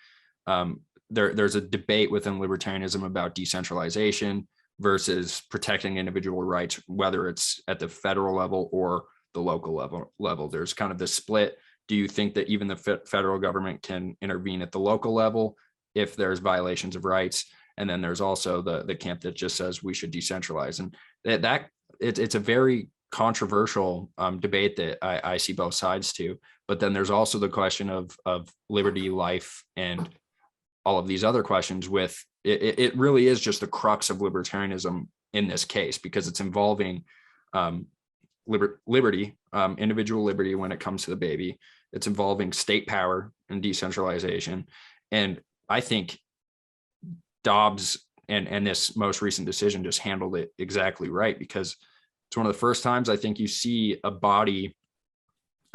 There's a debate within libertarianism about decentralization versus protecting individual rights, whether it's at the federal level or the local level. There's kind of this split. Do you think that even the federal government can intervene at the local level if there's violations of rights? And then there's also the camp that just says we should decentralize. And it's a very controversial debate that I see both sides to. But then there's also the question of liberty, life, and all of these other questions. With it really is just the crux of libertarianism in this case, because it's involving liberty, individual liberty when it comes to the baby. It's involving state power and decentralization. And I think Dobbs and this most recent decision just handled it exactly right, because it's one of the first times I think you see a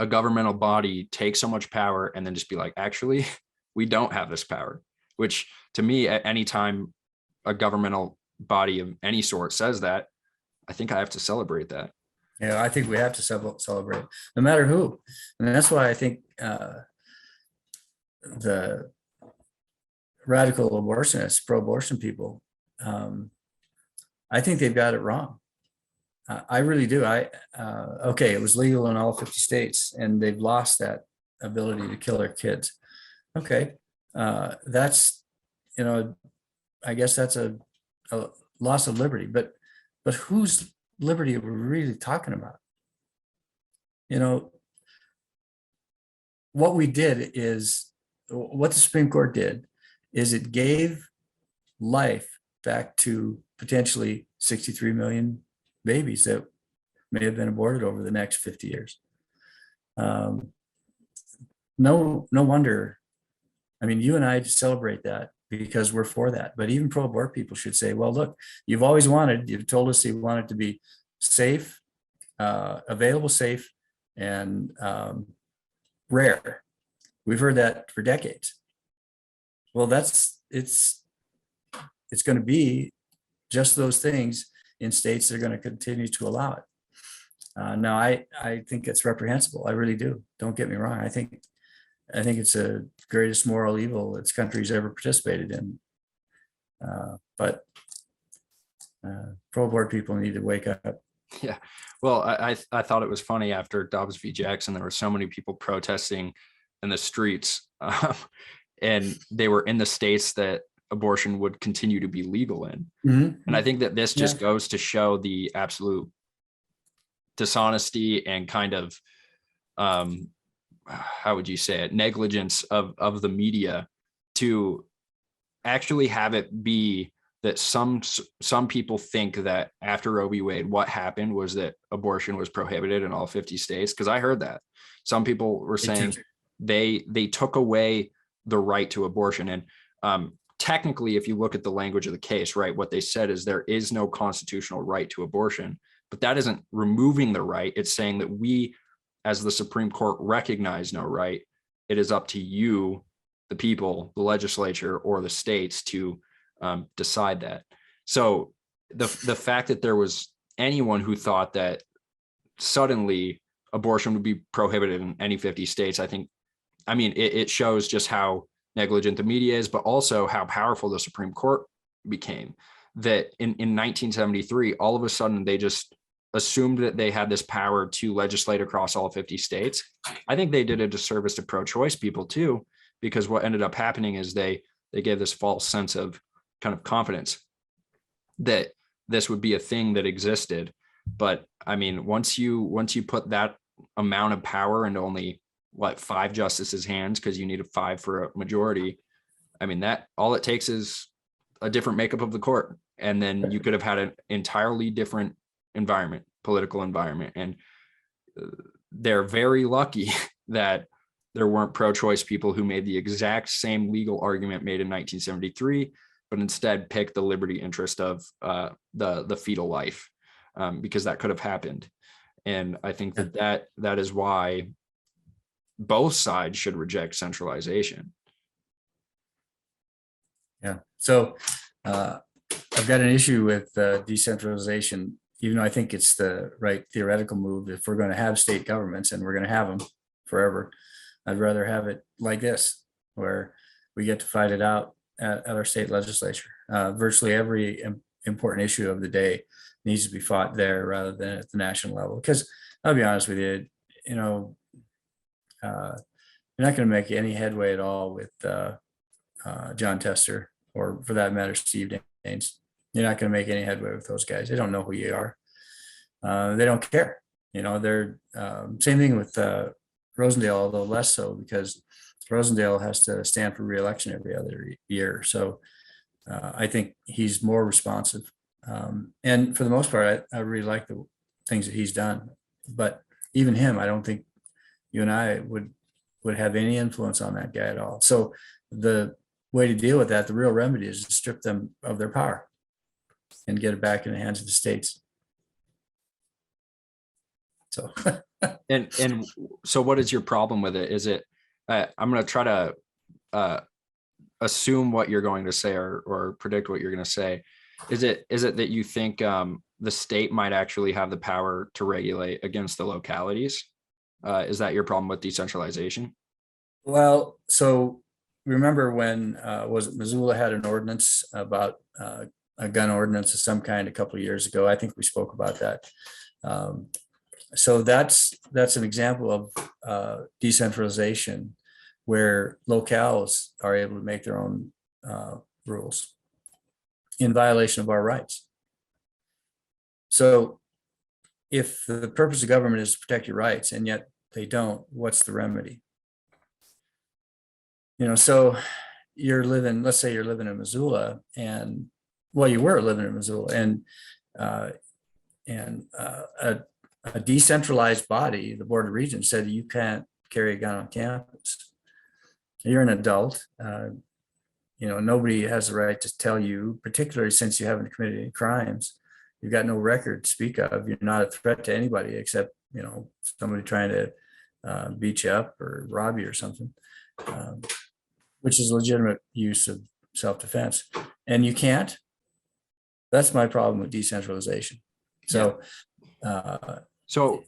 governmental body take so much power and then just be like, actually, we don't have this power. Which to me, at any time a governmental body of any sort says that, I think I have to celebrate that. Yeah, I think we have to celebrate, no matter who. And that's why I think the radical abortionists, pro-abortion people, I think they've got it wrong. I really do. Okay, it was legal in all 50 states, and they've lost that ability to kill their kids. Okay, that's, I guess that's a loss of liberty. But whose liberty are we really talking about? What we did is, what the Supreme Court did is it gave life back to potentially 63 million babies that may have been aborted over the next 50 years. No wonder. I mean, you and I celebrate that because we're for that. But even pro-abort people should say, well, look, you've told us you want it to be safe, available, safe, and rare. We've heard that for decades. Well, it's going to be just those things in states that are going to continue to allow it. Now, I think it's reprehensible. I really do. Don't get me wrong. I think it's the greatest moral evil this country's ever participated in. But pro-abort people need to wake up. Yeah. Well, I thought it was funny after Dobbs v. Jackson, there were so many people protesting in the streets, and they were in the states that abortion would continue to be legal in. Mm-hmm. And I think that this just goes to show the absolute dishonesty and kind of, how would you say it, negligence of the media to actually have it be that some people think that after Roe v. Wade, what happened was that abortion was prohibited in all 50 states. Because I heard that some people were saying they took away the right to abortion. And technically, if you look at the language of the case, right, what they said is there is no constitutional right to abortion, but that isn't removing the right. It's saying that we, as the Supreme Court, recognize no right. It is up to you, the people, the legislature, or the states to decide that. So the fact that there was anyone who thought that suddenly abortion would be prohibited in any 50 states, it shows just how negligent the media is, but also how powerful the Supreme Court became. That in 1973, all of a sudden they just assumed that they had this power to legislate across all 50 states. I think they did a disservice to pro-choice people too, because what ended up happening is they gave this false sense of kind of confidence that this would be a thing that existed. But I mean, once you put that amount of power into only what, 5 justices' hands because you need a 5 for a majority. I mean, that all it takes is a different makeup of the court, and then you could have had an entirely different environment, political environment. And they're very lucky that there weren't pro-choice people who made the exact same legal argument made in 1973, but instead picked the liberty interest of the fetal life, because that could have happened. And I think that is why both sides should reject centralization. Yeah. So I've got an issue with decentralization, even though I think it's the right theoretical move. If we're going to have state governments, and we're going to have them forever, I'd rather have it like this, where we get to fight it out at our state legislature. Virtually every important issue of the day needs to be fought there rather than at the national level. Because I'll be honest with you, you're not going to make any headway at all with John Tester, or for that matter, Steve Daines. You're not going to make any headway with those guys. They don't know who you are. They don't care. They're same thing with Rosendale, although less so, because Rosendale has to stand for re-election every other year. So I think he's more responsive. And for the most part, I really like the things that he's done. But even him, I don't think you and I would have any influence on that guy at all. So the way to deal with that, the real remedy, is to strip them of their power and get it back in the hands of the states. So and so what is your problem with it? Is it I'm going to try to assume what you're going to say, or predict what you're going to say. Is it that you think the state might actually have the power to regulate against the localities? Is that your problem with decentralization? Well, so remember when was it Missoula had an ordinance about a gun ordinance of some kind a couple of years ago? I think we spoke about that. So that's an example of decentralization, where locales are able to make their own rules in violation of our rights. So if the purpose of government is to protect your rights, and yet they don't, what's the remedy? So let's say you're living in Missoula, and you were living in Missoula, and a decentralized body, the Board of Regents, said you can't carry a gun on campus. You're an adult. Nobody has the right to tell you, particularly since you haven't committed any crimes. You've got no record to speak of. You're not a threat to anybody except, somebody trying to beat you up or rob you or something, which is legitimate use of self-defense. And you can't. That's my problem with decentralization. So, so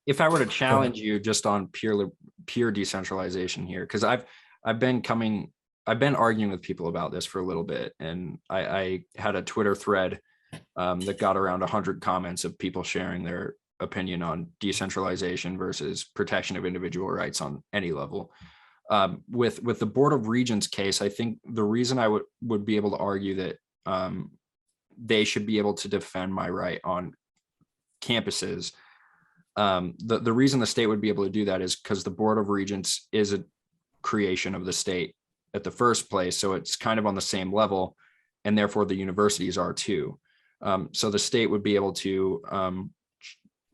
if I were to challenge you just on pure decentralization here, because I've been arguing with people about this for a little bit, and I had a Twitter thread that got around 100 comments of people sharing their opinion on decentralization versus protection of individual rights on any level. With the Board of Regents case, I think the reason I would be able to argue that they should be able to defend my right on campuses, the reason the state would be able to do that is because the Board of Regents is a creation of the state at the first place, so it's kind of on the same level, and therefore the universities are too. So the state would be able to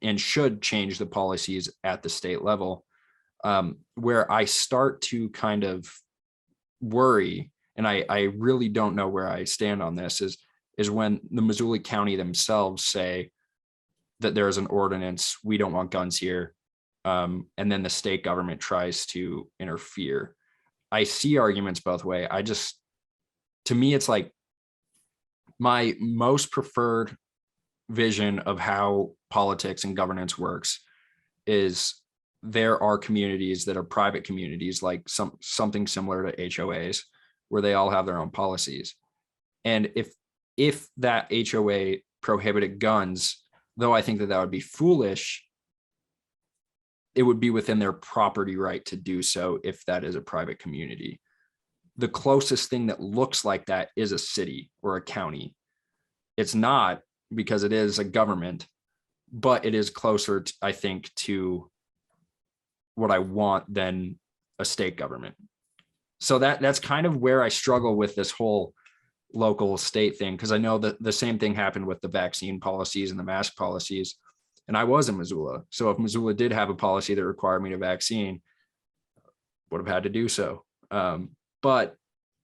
and should change the policies at the state level. Where I start to kind of worry, and I really don't know where I stand on this, is when the Missoula County themselves say that there is an ordinance, we don't want guns here, and then the state government tries to interfere. I see arguments both ways. To me, it's like my most preferred vision of how politics and governance works is there are communities that are private communities, like something similar to HOAs, where they all have their own policies. And if that HOA prohibited guns, though I think that would be foolish, it would be within their property right to do so if that is a private community. The closest thing that looks like that is a city or a county. It's not, because it is a government, but it is closer, I think, to what I want than a state government. So that's kind of where I struggle with this whole local state thing, because I know that the same thing happened with the vaccine policies and the mask policies. And I was in Missoula. So if Missoula did have a policy that required me to vaccine, would have had to do so. But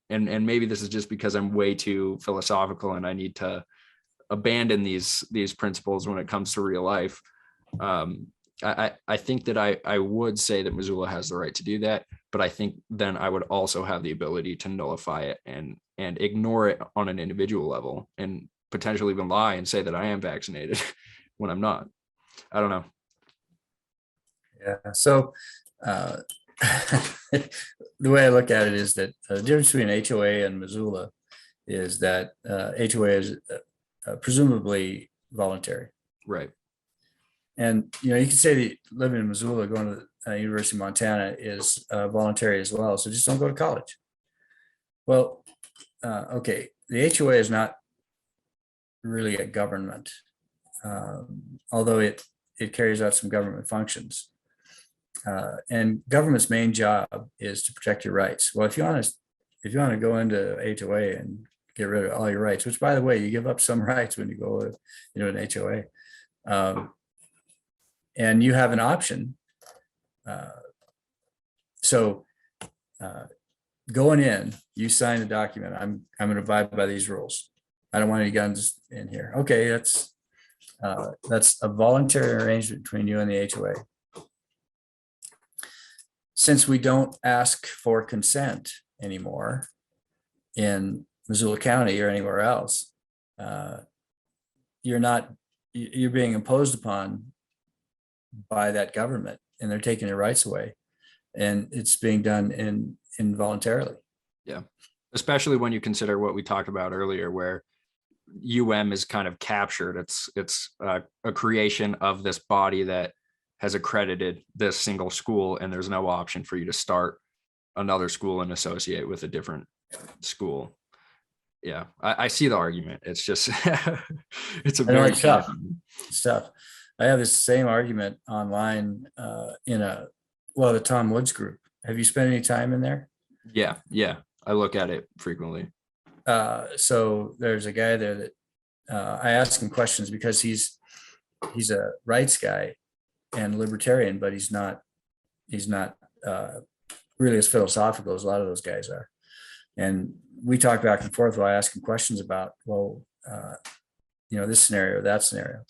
maybe this is just because I'm way too philosophical and I need to abandon these principles when it comes to real life. I think that I would say that Missoula has the right to do that, but I think then I would also have the ability to nullify it and ignore it on an individual level and potentially even lie and say that I am vaccinated when I'm not. I don't know. Yeah. So the way I look at it is that the difference between HOA and Missoula is that HOA is presumably voluntary. Right. And, you can say that living in Missoula, going to the University of Montana is voluntary as well. So just don't go to college. Well, okay. The HOA is not really a government, although it carries out some government functions. And government's main job is to protect your rights. Well, if you want to go into HOA and get rid of all your rights, which by the way, you give up some rights when you go into an HOA, and you have an option. So going in, you sign a document. I'm going to abide by these rules. I don't want any guns in here. Okay, that's a voluntary arrangement between you and the HOA. Since we don't ask for consent anymore in Missoula County or anywhere else, you're being imposed upon by that government, and they're taking your rights away, and it's being done involuntarily. Yeah, especially when you consider what we talked about earlier, where is kind of captured. It's a creation of this body that has accredited this single school, and there's no option for you to start another school and associate with a different school. Yeah, I see the argument. It's just it's a very tough stuff. I have this same argument online in the Tom Woods group. Have you spent any time in there? Yeah, I look at it frequently. So there's a guy there that I ask him questions because he's a rights guy and libertarian, but he's not really as philosophical as a lot of those guys are. And we talk back and forth while I ask him questions about, this scenario, that scenario.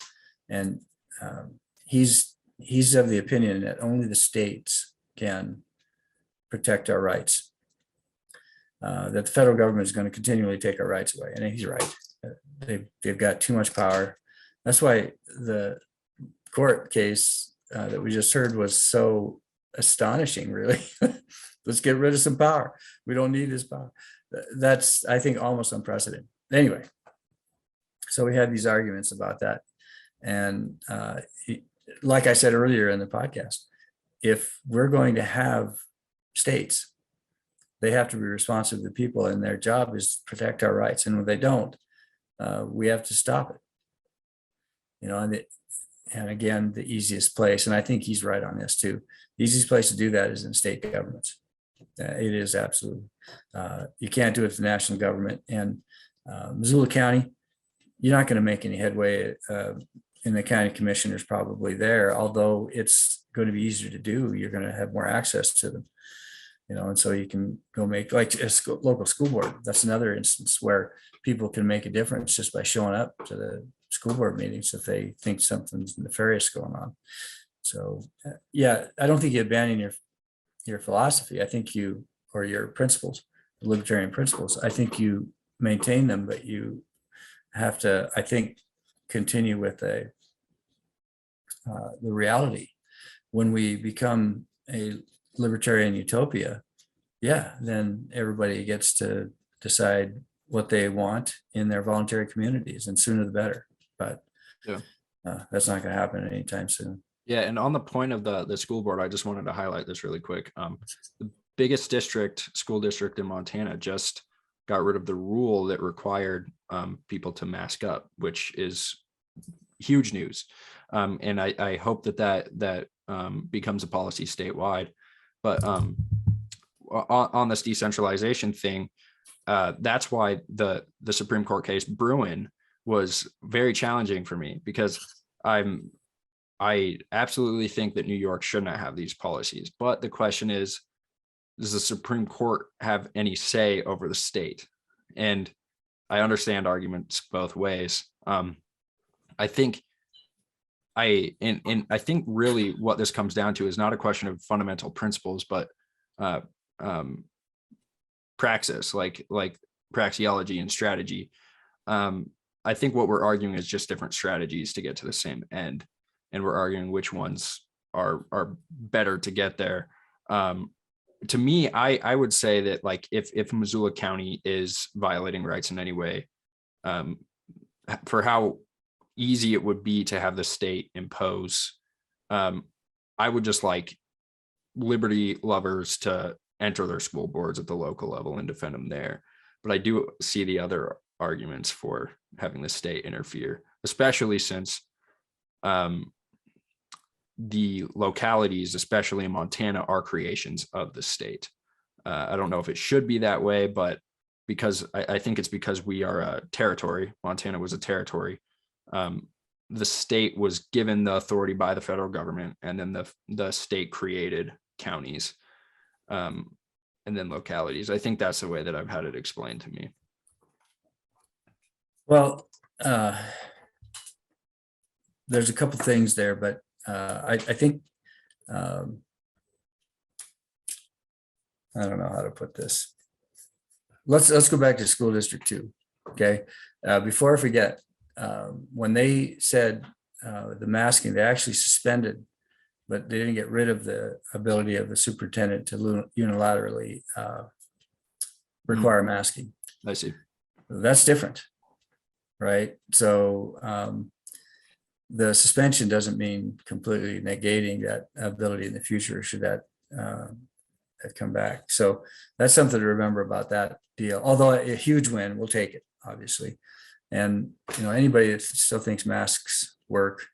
And he's of the opinion that only the states can protect our rights, that the federal government is going to continually take our rights away. And he's right. They've got too much power. That's why the court case that we just heard was so astonishing, really. Let's get rid of some power. We don't need this power. That's, I think, almost unprecedented. Anyway, so we had these arguments about that. And like I said earlier in the podcast, if we're going to have states, they have to be responsive to the people, and their job is to protect our rights. And when they don't, we have to stop it. And again, the easiest place, and I think he's right on this too, the easiest place to do that is in state governments. It is absolutely. You can't do it to the national government. And Missoula County, you're not going to make any headway in the county commissioners probably there, although it's going to be easier to do. You're going to have more access to them, and so you can go make like a local school board. That's another instance where people can make a difference just by showing up to the school board meetings if they think something's nefarious going on. So yeah, I don't think you abandon your philosophy. I think or your principles, the libertarian principles, I think you maintain them, but you have to, I think, continue with the reality. When we become a libertarian utopia, then everybody gets to decide what they want in their voluntary communities, and sooner the better. But that's not going to happen anytime soon. Yeah, and on the point of the school board, I just wanted to highlight this really quick. The biggest school district in Montana just got rid of the rule that required people to mask up, which is huge news. And I hope that becomes a policy statewide. But on this decentralization thing, that's why the Supreme Court case Bruin was very challenging for me, because I absolutely think that New York should not have these policies. But the question is, does the Supreme Court have any say over the state? And I understand arguments both ways. I think I think really what this comes down to is not a question of fundamental principles, but praxis, like praxeology and strategy. I think what we're arguing is just different strategies to get to the same end, and we're arguing which ones are better to get there. To me, I would say that, like, if Missoula County is violating rights in any way, for how easy it would be to have the state impose, I would just like liberty lovers to enter their school boards at the local level and defend them there. But I do see the other arguments for having the state interfere, especially since the localities, especially in Montana, are creations of the state. I don't know if it should be that way, but because I think it's because we are a territory. Montana was a territory. The state was given the authority by the federal government, and then the state created counties, and then localities. I think that's the way that I've had it explained to me. Well, there's a couple things there, but I think I don't know how to put this. Let's go back to school district 2. Okay, before I forget, when they said the masking, they actually suspended, but they didn't get rid of the ability of the superintendent to unilaterally require masking. I see. That's different, right? So the suspension doesn't mean completely negating that ability in the future should that come back. So that's something to remember about that deal. Although a huge win, we'll take it, obviously. And anybody that still thinks masks work,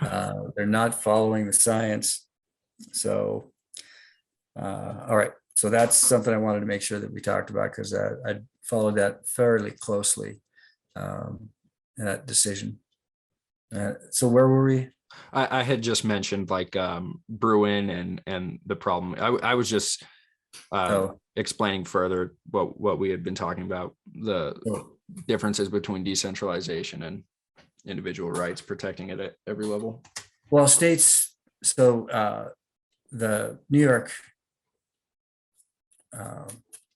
they're not following the science. So all right, so that's something I wanted to make sure that we talked about, because I followed that fairly closely in that decision. So where were we? I had just mentioned like Bruin and the problem. I was just explaining further what we had been talking about, the differences between decentralization and individual rights, protecting it at every level. Well, states, so the New York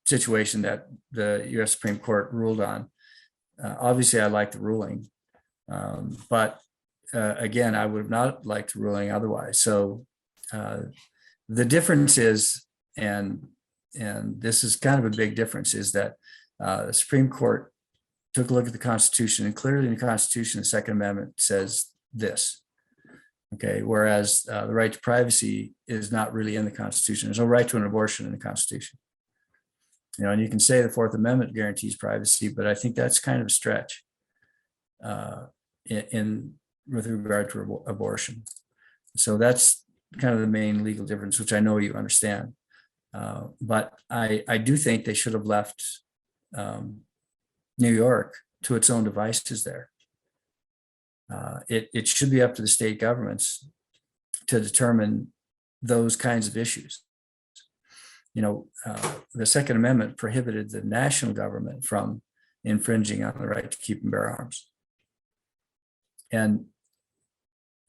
situation that the US Supreme Court ruled on, obviously I like the ruling, but again, I would have not liked the ruling otherwise. So the difference is, and this is kind of a big difference, is that the Supreme Court took a look at the Constitution, and clearly in the Constitution, the Second Amendment says this. Okay, whereas the right to privacy is not really in the Constitution. There's no right to an abortion in the Constitution. And you can say the Fourth Amendment guarantees privacy, but I think that's kind of a stretch with regard to abortion. So that's kind of the main legal difference, which I know you understand. But I do think they should have left New York to its own devices there. It should be up to the state governments to determine those kinds of issues. The Second Amendment prohibited the national government from infringing on the right to keep and bear arms. And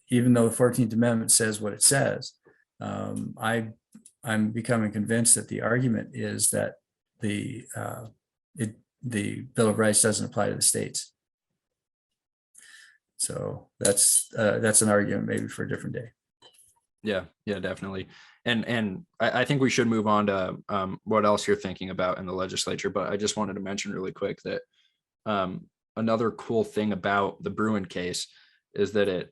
even though the 14th Amendment says what it says, I'm becoming convinced that the argument is that the Bill of Rights doesn't apply to the states. So that's an argument maybe for a different day. Yeah, definitely. And I think we should move on to what else you're thinking about in the legislature. But I just wanted to mention really quick that another cool thing about the Bruin case is that it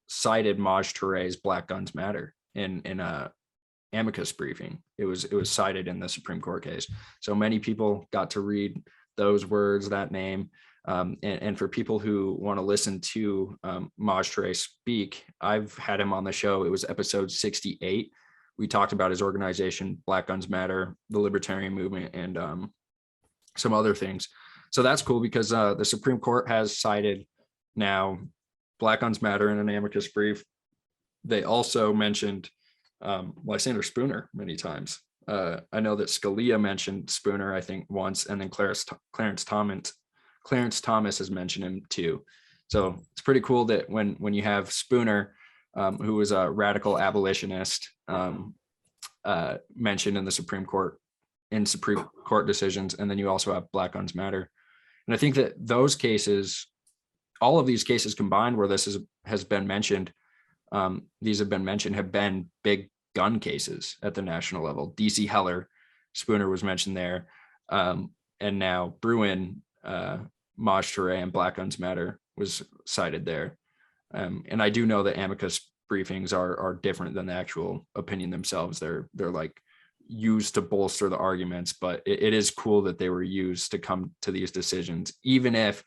cited Maj Touré's Black Guns Matter in a amicus briefing. It was cited in the Supreme Court case. So many people got to read those words, that name. And for people who want to listen to Maj Toure speak, I've had him on the show. It was episode 68. We talked about his organization, Black Guns Matter, the Libertarian movement, and some other things. So that's cool because the Supreme Court has cited now Black Guns Matter in an amicus brief. They also mentioned Lysander Spooner many times. I know that Scalia mentioned Spooner, I think, once, and then Clarence Thomas has mentioned him too. So it's pretty cool that when you have Spooner, who was a radical abolitionist, mentioned in the Supreme Court decisions, and then you also have Black Guns Matter. And I think that those cases, all of these cases combined where this has been mentioned, have been big gun cases at the national level. DC Heller, Spooner was mentioned there, and now Bruin, Maj Toure, and Black Guns Matter was cited there. And I do know that amicus briefings are different than the actual opinion themselves. They're like used to bolster the arguments, but it is cool that they were used to come to these decisions, even if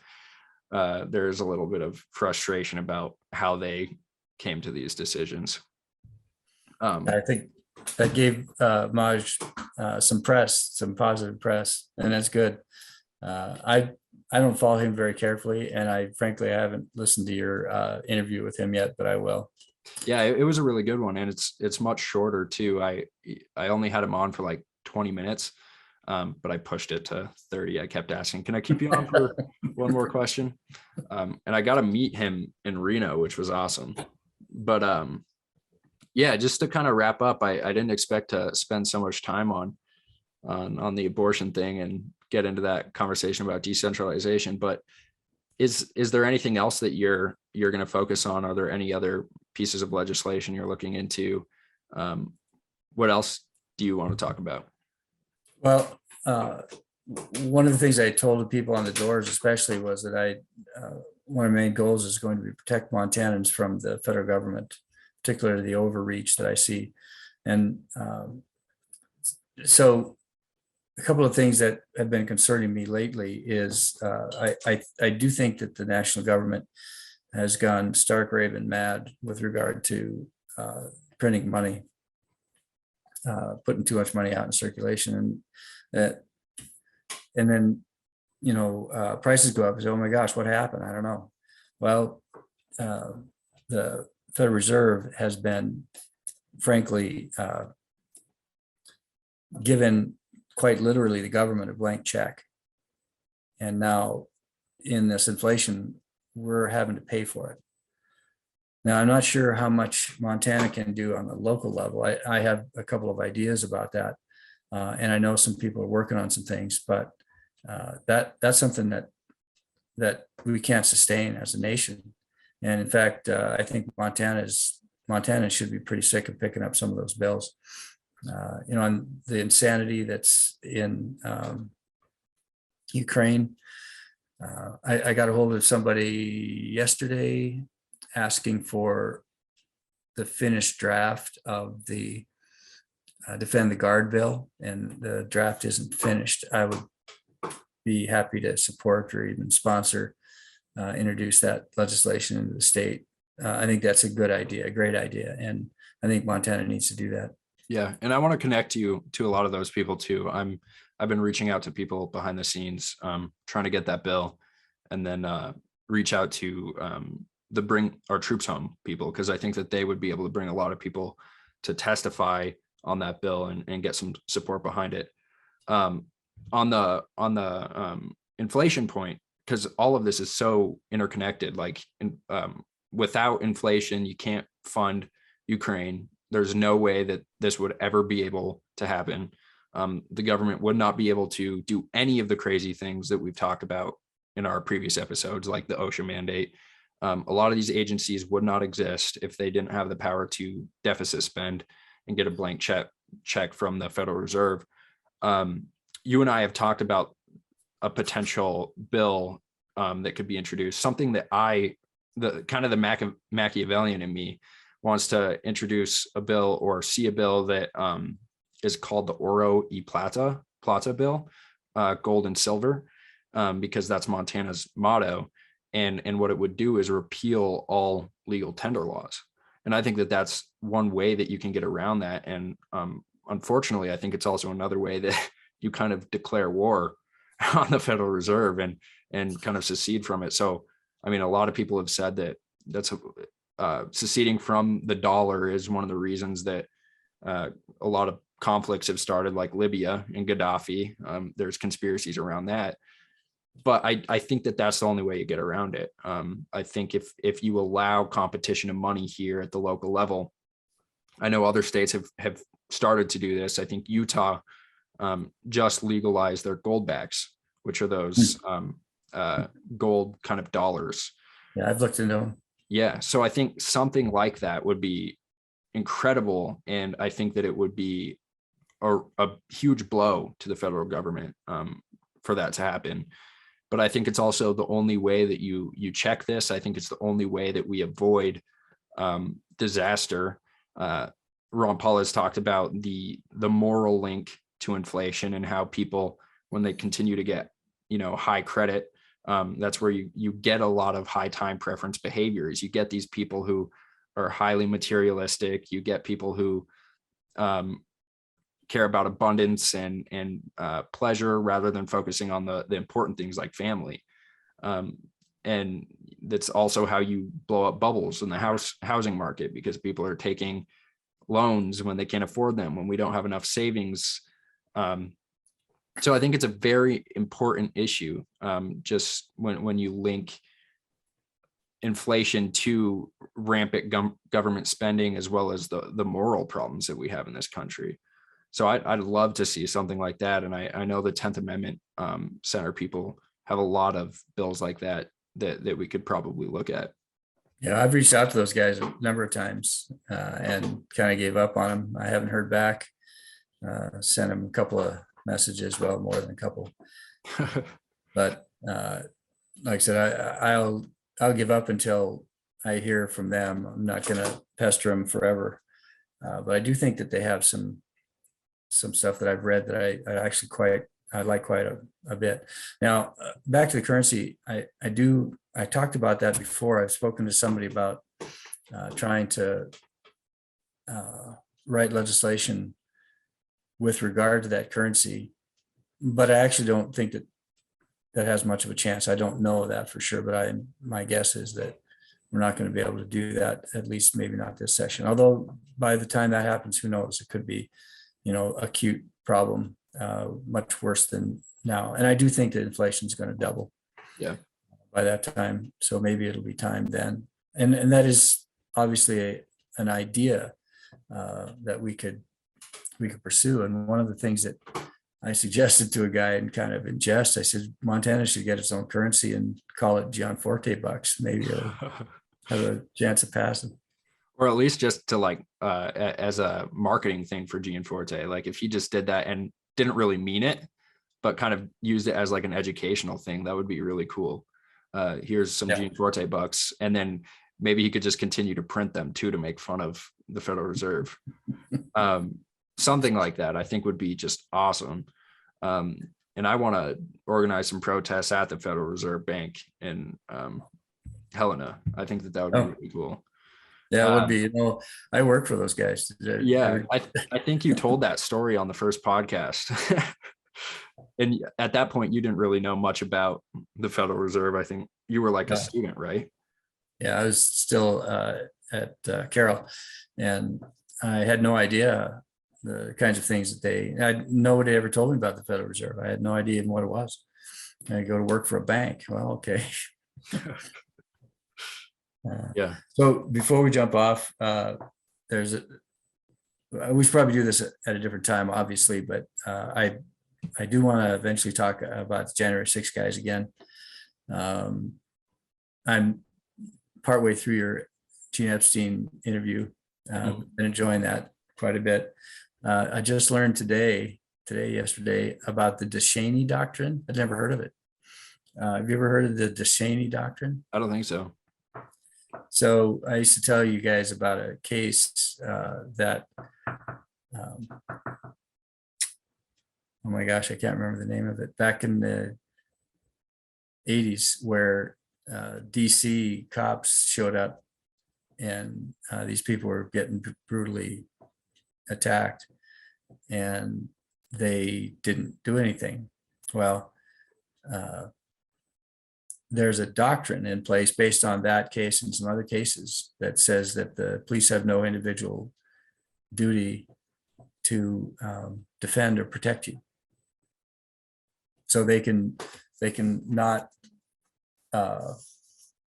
there's a little bit of frustration about how they came to these decisions. I think that gave Maj some positive press, and that's good. I don't follow him very carefully, and I haven't listened to your interview with him yet, but I will. Yeah, it was a really good one, and it's much shorter too. I only had him on for like 20 minutes, but I pushed it to 30. I kept asking, can I keep you on for one more question? And I got to meet him in Reno, which was awesome. But yeah, just to kind of wrap up, I didn't expect to spend so much time on the abortion thing and get into that conversation about decentralization. But is there anything else that you're going to focus on? Are there any other pieces of legislation you're looking into? What else do you want to talk about? Well, one of the things I told the people on the doors, especially, was that one of my main goals is going to be protect Montanans from the federal government, particularly the overreach that I see. And so a couple of things that have been concerning me lately is I do think that the national government has gone stark raving mad with regard to printing money, putting too much money out in circulation, and then prices go up. Oh my gosh, what happened? I don't know. Well, the Federal Reserve has been, frankly, given quite literally the government a blank check. And now in this inflation, we're having to pay for it. Now, I'm not sure how much Montana can do on the local level. I have a couple of ideas about that. And I know some people are working on some things, but that's something that we can't sustain as a nation. And in fact, I think Montana should be pretty sick of picking up some of those bills. On the insanity that's in Ukraine. I got a hold of somebody yesterday asking for the finished draft of the Defend the Guard bill, and the draft isn't finished. I would be happy to support or even sponsor, introduce that legislation into the state. I think that's a good idea, a great idea, and I think Montana needs to do that. Yeah, and I want to connect you to a lot of those people too. I've been reaching out to people behind the scenes, trying to get that bill, and then reach out to the Bring Our Troops Home people, because I think that they would be able to bring a lot of people to testify on that bill and get some support behind it. On the inflation point, because all of this is so interconnected. Like without inflation, you can't fund Ukraine. There's no way that this would ever be able to happen. The government would not be able to do any of the crazy things that we've talked about in our previous episodes, like the OSHA mandate. A lot of these agencies would not exist if they didn't have the power to deficit spend and get a blank check from the Federal Reserve. You and I have talked about a potential bill that could be introduced, something that the Machiavellian in me wants to introduce a bill or see a bill that is called the Oro y Plata bill, gold and silver. because that's Montana's motto. And what it would do is repeal all legal tender laws. And I think that that's one way that you can get around that. And unfortunately, I think it's also another way that you kind of declare war on the Federal Reserve and kind of secede from it. So, I mean, a lot of people have said that seceding from the dollar is one of the reasons that a lot of conflicts have started, like Libya and Gaddafi. There's conspiracies around that. But I think that that's the only way you get around it. I think if you allow competition of money here at the local level, I know other states have started to do this. I think Utah just legalized their gold backs, which are those gold kind of dollars. Yeah, I've looked into them. Yeah. So I think something like that would be incredible. And I think that it would be a huge blow to the federal government for that to happen. But I think it's also the only way that you check this. I think it's the only way that we avoid disaster. Ron Paul has talked about the moral link to inflation and how people, when they continue to get, high credit, that's where you get a lot of high time preference behaviors. You get these people who are highly materialistic. You get people who care about abundance and pleasure rather than focusing on the important things like family. And that's also how you blow up bubbles in the housing market, because people are taking loans when they can't afford them, when we don't have enough savings. So I think it's a very important issue, just when you link inflation to rampant government spending, as well as the moral problems that we have in this country. So I'd love to see something like that. And I know the 10th Amendment Center people have a lot of bills like that we could probably look at. Yeah, I've reached out to those guys a number of times and kind of gave up on them. I haven't heard back. Sent them a couple of messages, well, more than a couple. But like I said, I'll give up until I hear from them. I'm not going to pester them forever. But I do think that they have some stuff that I've read that I like quite a bit. Now, back to the currency, I talked about that before. I've spoken to somebody about trying to write legislation with regard to that currency, but I actually don't think that has much of a chance. I don't know that for sure, but my guess is that we're not going to be able to do that, at least maybe not this session. Although by the time that happens, who knows? It could be, acute problem, much worse than now. And I do think that inflation is going to double. Yeah. By that time. So maybe it'll be time then. And that is obviously an idea that we could pursue. And one of the things that I suggested to a guy in kind of in jest, I said, Montana should get its own currency and call it Gianforte bucks. Maybe it'll have a chance of passing. Or at least just to as a marketing thing for Gianforte. Like if he just did that and didn't really mean it, but kind of used it as like an educational thing, that would be really cool. Here's some Gianforte bucks. And then maybe he could just continue to print them too, to make fun of the Federal Reserve. Something like that, I think would be just awesome. And I want to organize some protests at the Federal Reserve Bank in Helena. I think that would be really cool. Yeah, it would be. I work for those guys. Yeah, I think you told that story on the first podcast. And at that point, you didn't really know much about the Federal Reserve. I think you were like a student, right? Yeah, I was still at Carroll, and I had no idea the kinds of things that nobody ever told me about the Federal Reserve. I had no idea even what it was. I go to work for a bank. Well, okay. Yeah. So before we jump off, we should probably do this at a different time, obviously, but I do want to eventually talk about the January 6 guys again. I'm partway through your Gene Epstein interview. Been enjoying that quite a bit. I just learned yesterday, about the Descheny doctrine. I'd never heard of it. Have you ever heard of the Descheny doctrine? I don't think so. So I used to tell you guys about a case that, oh my gosh, I can't remember the name of it. Back in the '80s where DC cops showed up and these people were getting brutally attacked and they didn't do anything. Well, there's a doctrine in place based on that case and some other cases that says that the police have no individual duty to defend or protect you. So they can not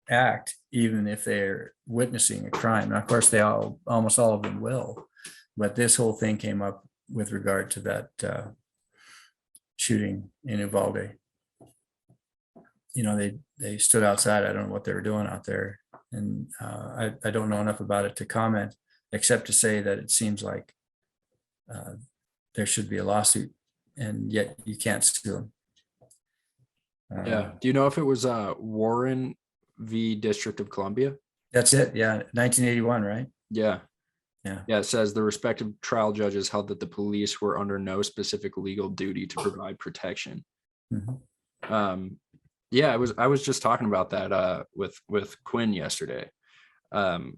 act even if they're witnessing a crime. Now, of course, almost all of them will, but this whole thing came up with regard to that shooting in Uvalde. You know, they stood outside. I don't know what they were doing out there, and I don't know enough about it to comment, except to say that it seems like there should be a lawsuit, and yet you can't sue them. Yeah. Do you know if it was Warren v. District of Columbia? That's it. Yeah, 1981, right? Yeah. Yeah. Yeah. It says the respective trial judges held that the police were under no specific legal duty to provide protection. Mm-hmm. Yeah, I was just talking about that with Quinn yesterday. We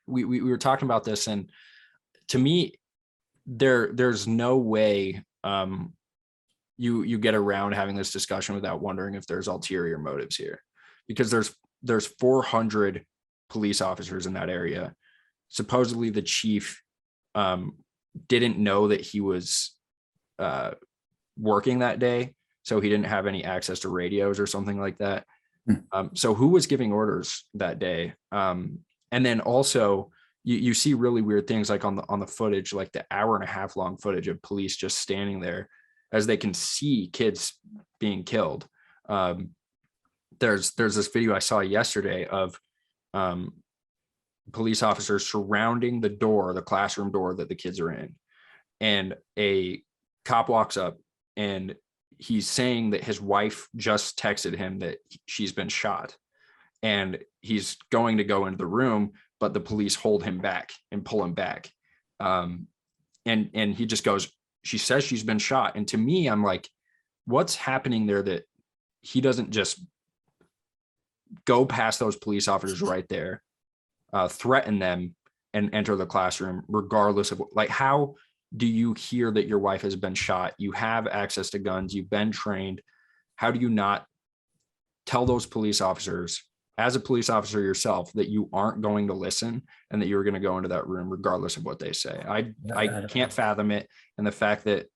were talking about this, and to me, there's no way you get around having this discussion without wondering if there's ulterior motives here, because there's 400 police officers in that area. Supposedly the chief didn't know that he was working that day, so he didn't have any access to radios or something like that. So who was giving orders that day? And then also you see really weird things like on the footage, like the hour and a half long footage of police just standing there as they can see kids being killed. There's this video I saw yesterday of police officers surrounding the classroom door that the kids are in. And a cop walks up and he's saying that his wife just texted him that she's been shot, and he's going to go into the room, but the police hold him back and pull him back. And he just goes, she says she's been shot. And to me, I'm like, what's happening there that he doesn't just go past those police officers right there, threaten them, and enter the classroom regardless of, like, how do you hear that your wife has been shot? You have access to guns, you've been trained. How do you not tell those police officers, as a police officer yourself, that you aren't going to listen and that you're going to go into that room regardless of what they say? I can't fathom it. And the fact that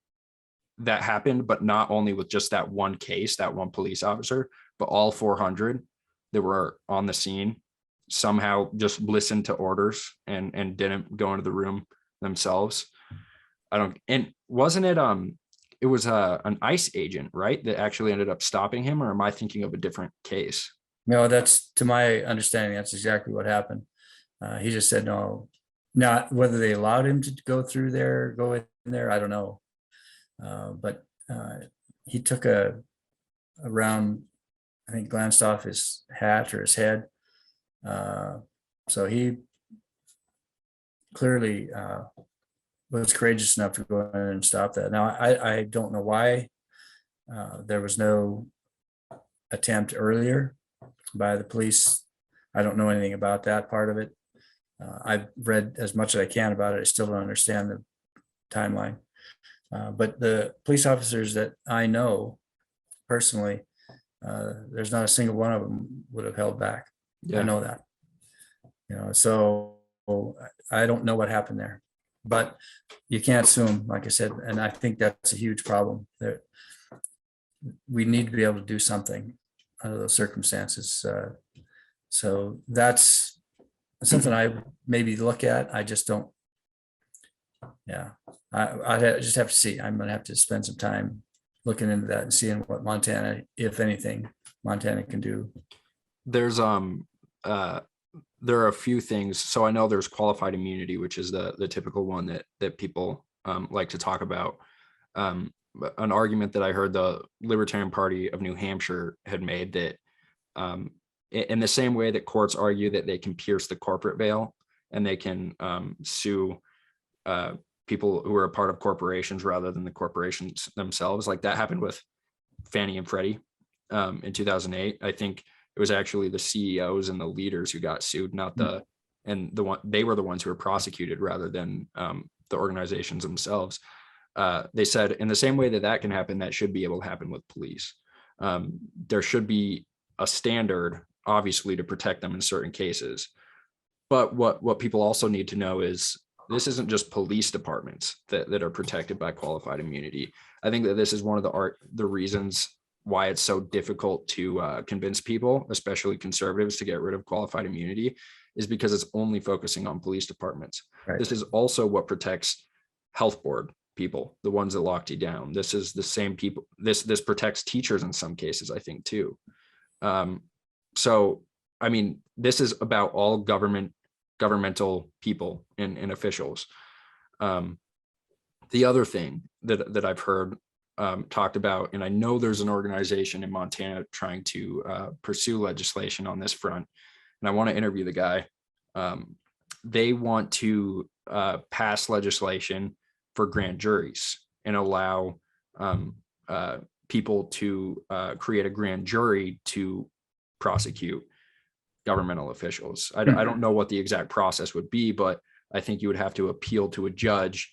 that happened, but not only with just that one case, that one police officer, but all 400 that were on the scene somehow just listened to orders and didn't go into the room themselves. And wasn't it, it was an ICE agent, right, that actually ended up stopping him, or am I thinking of a different case? No, that's, to my understanding, that's exactly what happened. He just said no. Not whether they allowed him to go in there, I don't know. But he took a round, I think, glanced off his hat or his head. So he clearly was courageous enough to go in and stop that. Now, I don't know why there was no attempt earlier by the police. I don't know anything about that part of it. I've read as much as I can about it. I still don't understand the timeline. But the police officers that I know personally, there's not a single one of them would have held back. Yeah. I know that. So I don't know what happened there, but you can't sue them, like I said, and I think that's a huge problem. There, we need to be able to do something under those circumstances. So that's something I maybe look at. I just don't. Yeah, I just have to see. I'm going to have to spend some time looking into that and seeing what Montana, if anything, Montana can do. There's there are a few things. So I know there's qualified immunity, which is the typical one that people like to talk about. An argument that I heard the Libertarian Party of New Hampshire had made, that in the same way that courts argue that they can pierce the corporate veil and they can sue people who are a part of corporations rather than the corporations themselves, like that happened with Fannie and Freddie. in 2008. I think it was actually the CEOs and the leaders who got sued, not they were the ones who were prosecuted rather than the organizations themselves. They said in the same way that can happen, that should be able to happen with police. There should be a standard, obviously, to protect them in certain cases. But what people also need to know is this isn't just police departments that are protected by qualified immunity. I think that this is one of the reasons why it's so difficult to convince people, especially conservatives, to get rid of qualified immunity, is because it's only focusing on police departments. Right. This is also what protects health board people, the ones that locked you down. This is the same people. This protects teachers in some cases, I think, too. So, I mean, this is about all governmental people and officials. The other thing that I've heard talked about, and I know there's an organization in Montana trying to pursue legislation on this front, and I want to interview the guy. They want to pass legislation for grand juries and allow people to create a grand jury to prosecute governmental officials. I don't know what the exact process would be, but I think you would have to appeal to a judge.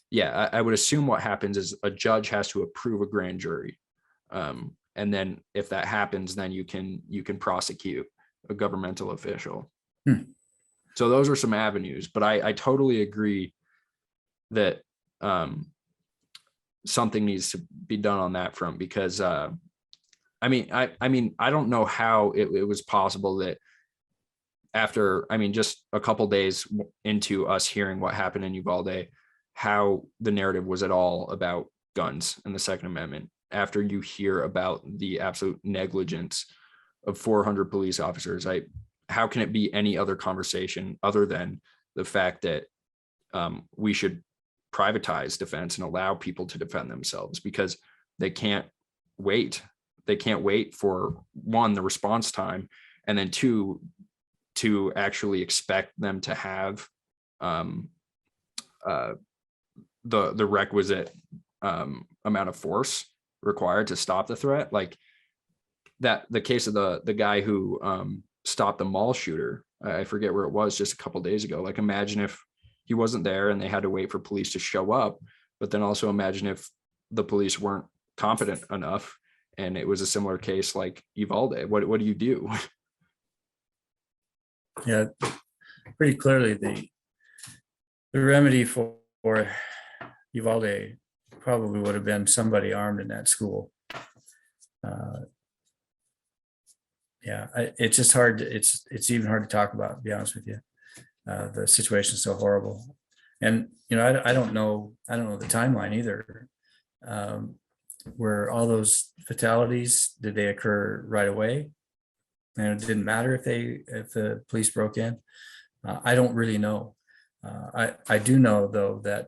Yeah, I would assume what happens is a judge has to approve a grand jury. And then if that happens, then you can prosecute a governmental official. So those are some avenues, but I totally agree that something needs to be done on that front, because I mean, I don't know how it was possible that after, just a couple days into us hearing what happened in Uvalde, how the narrative was at all about guns and the Second Amendment. After you hear about the absolute negligence of 400 police officers, how can it be any other conversation other than the fact that we should privatize defense and allow people to defend themselves, because they can't wait. They can't wait for, one, the response time, and then two, to actually expect them to have the requisite amount of force required to stop the threat. Like the case of the guy who stopped the mall shooter, I forget where it was, just a couple days ago. Like, imagine if he wasn't there and they had to wait for police to show up, but then also imagine if the police weren't competent enough and it was a similar case like Uvalde. What do you do? Yeah, pretty clearly the remedy for Uvalde probably would have been somebody armed in that school. Yeah, it's just hard. It's even hard to talk about, to be honest with you. The situation is so horrible, and I don't know the timeline either. Were all those fatalities, did they occur right away? And it didn't matter if the police broke in. I don't really know. I do know, though, that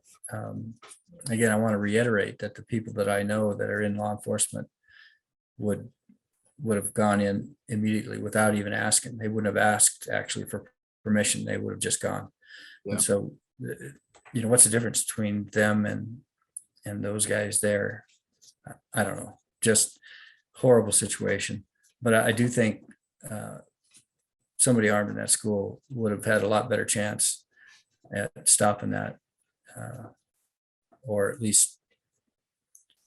again, I want to reiterate that the people that I know that are in law enforcement would have gone in immediately without even asking. They wouldn't have asked actually for permission. They would have just gone. Yeah. And so, what's the difference between them and those guys there? I don't know. Just horrible situation. But I do think somebody armed in that school would have had a lot better chance at stopping that, or at least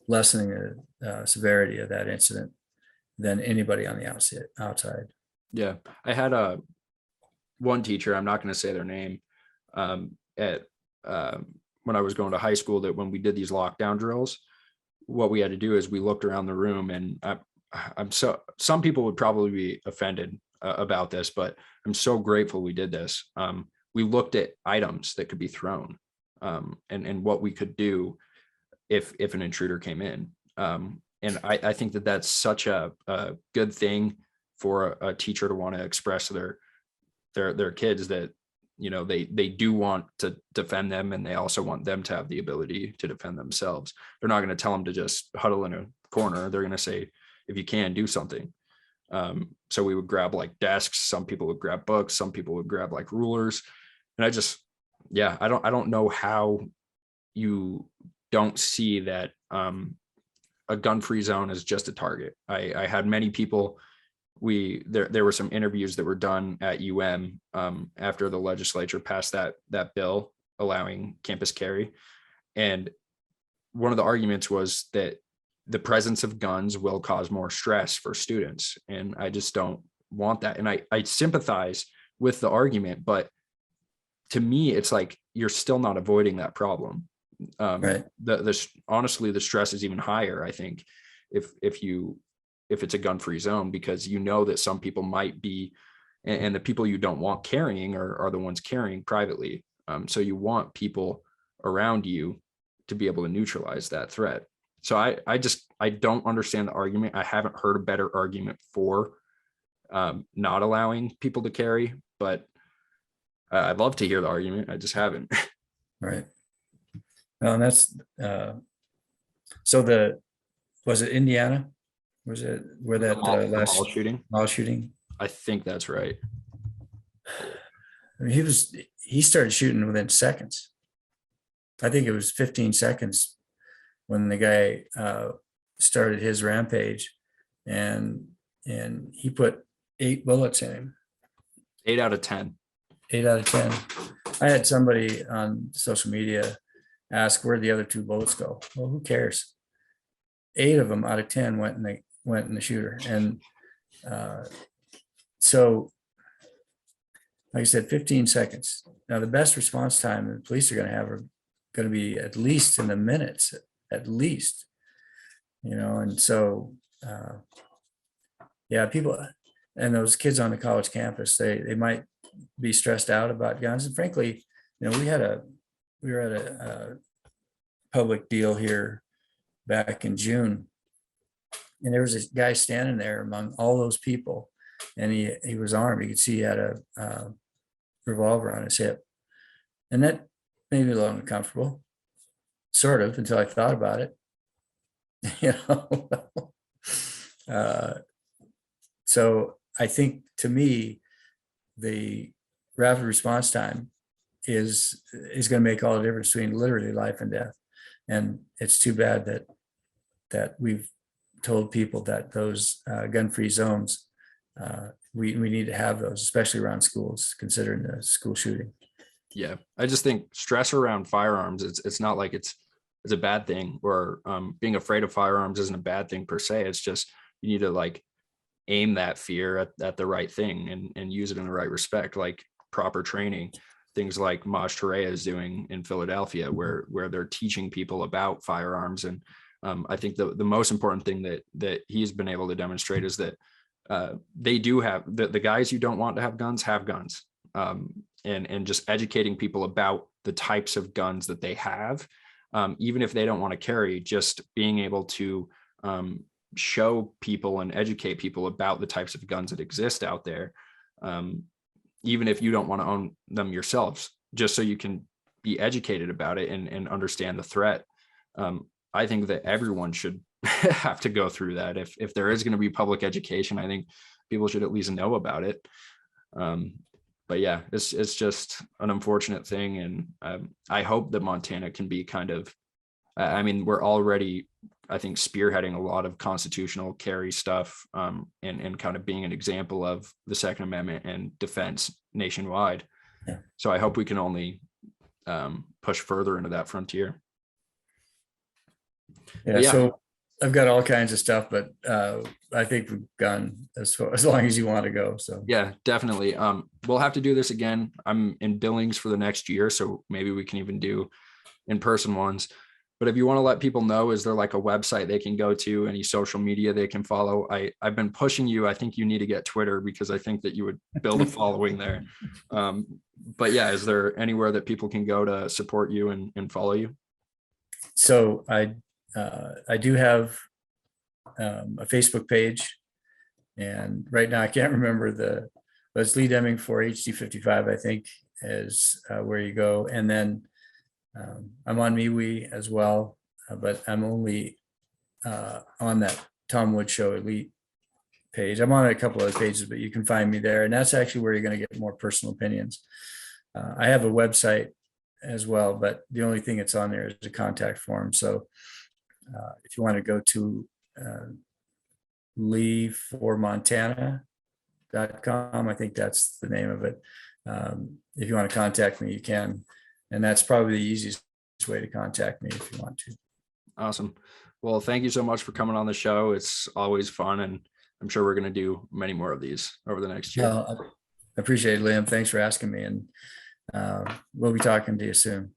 lessening the severity of that incident than anybody on the outside. Yeah, I had one teacher, I'm not going to say their name, at when I was going to high school, that when we did these lockdown drills, what we had to do is we looked around the room, and some people would probably be offended about this, but I'm so grateful we did this. We looked at items that could be thrown, and what we could do if an intruder came in. And I think that that's such a good thing for a teacher to want to express to their kids, that they do want to defend them, and they also want them to have the ability to defend themselves. They're not going to tell them to just huddle in a corner. They're going to say, if you can, do something. So we would grab like desks. Some people would grab books. Some people would grab like rulers. And I don't know how you don't see that a gun-free zone is just a target. I had many people, there were some interviews that were done at after the legislature passed that bill allowing campus carry. And one of the arguments was that the presence of guns will cause more stress for students. And I just don't want that. And I sympathize with the argument, but to me, it's like, you're still not avoiding that problem. Right. Honestly, the stress is even higher, I think, if it's a gun-free zone, because you know that some people might be, and the people you don't want carrying are the ones carrying privately. So you want people around you to be able to neutralize that threat. So I don't understand the argument. I haven't heard a better argument for not allowing people to carry, but I'd love to hear the argument. I just haven't. Right. No, and that's so was it Indiana? Was it where that last mall shooting? I think that's right. I mean, he started shooting within seconds. I think it was 15 seconds when the guy started his rampage, and he put 8 bullets in him. 8 out of 10. 8 out of 10. I had somebody on social media ask where the other 2 bullets go. Well, who cares? 8 of them out of 10 went in the shooter. And so, like I said, 15 seconds. Now, the best response time the police are going to be at least in the minutes, at least, and so, yeah, people and those kids on the college campus, they might be stressed out about guns. And frankly, we were at a public deal here back in June, and there was a guy standing there among all those people, and he was armed. You could see he had a revolver on his hip, and that made me a little uncomfortable, sort of, until I thought about it. So I think, to me, the rapid response time is going to make all the difference between literally life and death. And it's too bad that we've told people that those gun-free zones, we need to have those, especially around schools, considering the school shooting. Yeah, I just think stress around firearms, it's not like it's a bad thing, or being afraid of firearms isn't a bad thing per se. It's just, you need to aim that fear at the right thing and use it in the right respect, like proper training, things like Maj Touré is doing in Philadelphia, where they're teaching people about firearms. And I think the most important thing that he's been able to demonstrate is that they do have the guys you don't want to have guns, and just educating people about the types of guns that they have, even if they don't want to carry, just being able to show people and educate people about the types of guns that exist out there, even if you don't want to own them yourselves, just so you can be educated about it and understand the threat. I think that everyone should have to go through that. If there is going to be public education, I think people should at least know about it. But yeah, it's just an unfortunate thing. And I hope that Montana can be kind of, we're already, I think, spearheading a lot of constitutional carry stuff, and kind of being an example of the Second Amendment and defense nationwide. Yeah. So I hope we can only push further into that frontier. Yeah, so I've got all kinds of stuff, but I think we've gone as long as you want to go. So yeah, definitely. We'll have to do this again. I'm in Billings for the next year, so maybe we can even do in-person ones. But if you want to let people know, is there like a website they can go to, any social media they can follow? I've been pushing you. I think you need to get Twitter, because I think that you would build a following there. But yeah, is there anywhere that people can go to support you and follow you? So I do have a Facebook page, and right now I can't remember but it's Lee Deming for HD55, I think, is where you go. And then I'm on MeWe as well, but I'm only on that Tom Wood Show Elite page. I'm on a couple other pages, but you can find me there. And that's actually where you're going to get more personal opinions. I have a website as well, but the only thing that's on there is a contact form. So If you want to go to leeformontana.com, I think that's the name of it. If you want to contact me, you can. And that's probably the easiest way to contact me if you want to. Awesome. Well, thank you so much for coming on the show. It's always fun, and I'm sure we're going to do many more of these over the next year. I appreciate it, Liam. Thanks for asking me, and we'll be talking to you soon.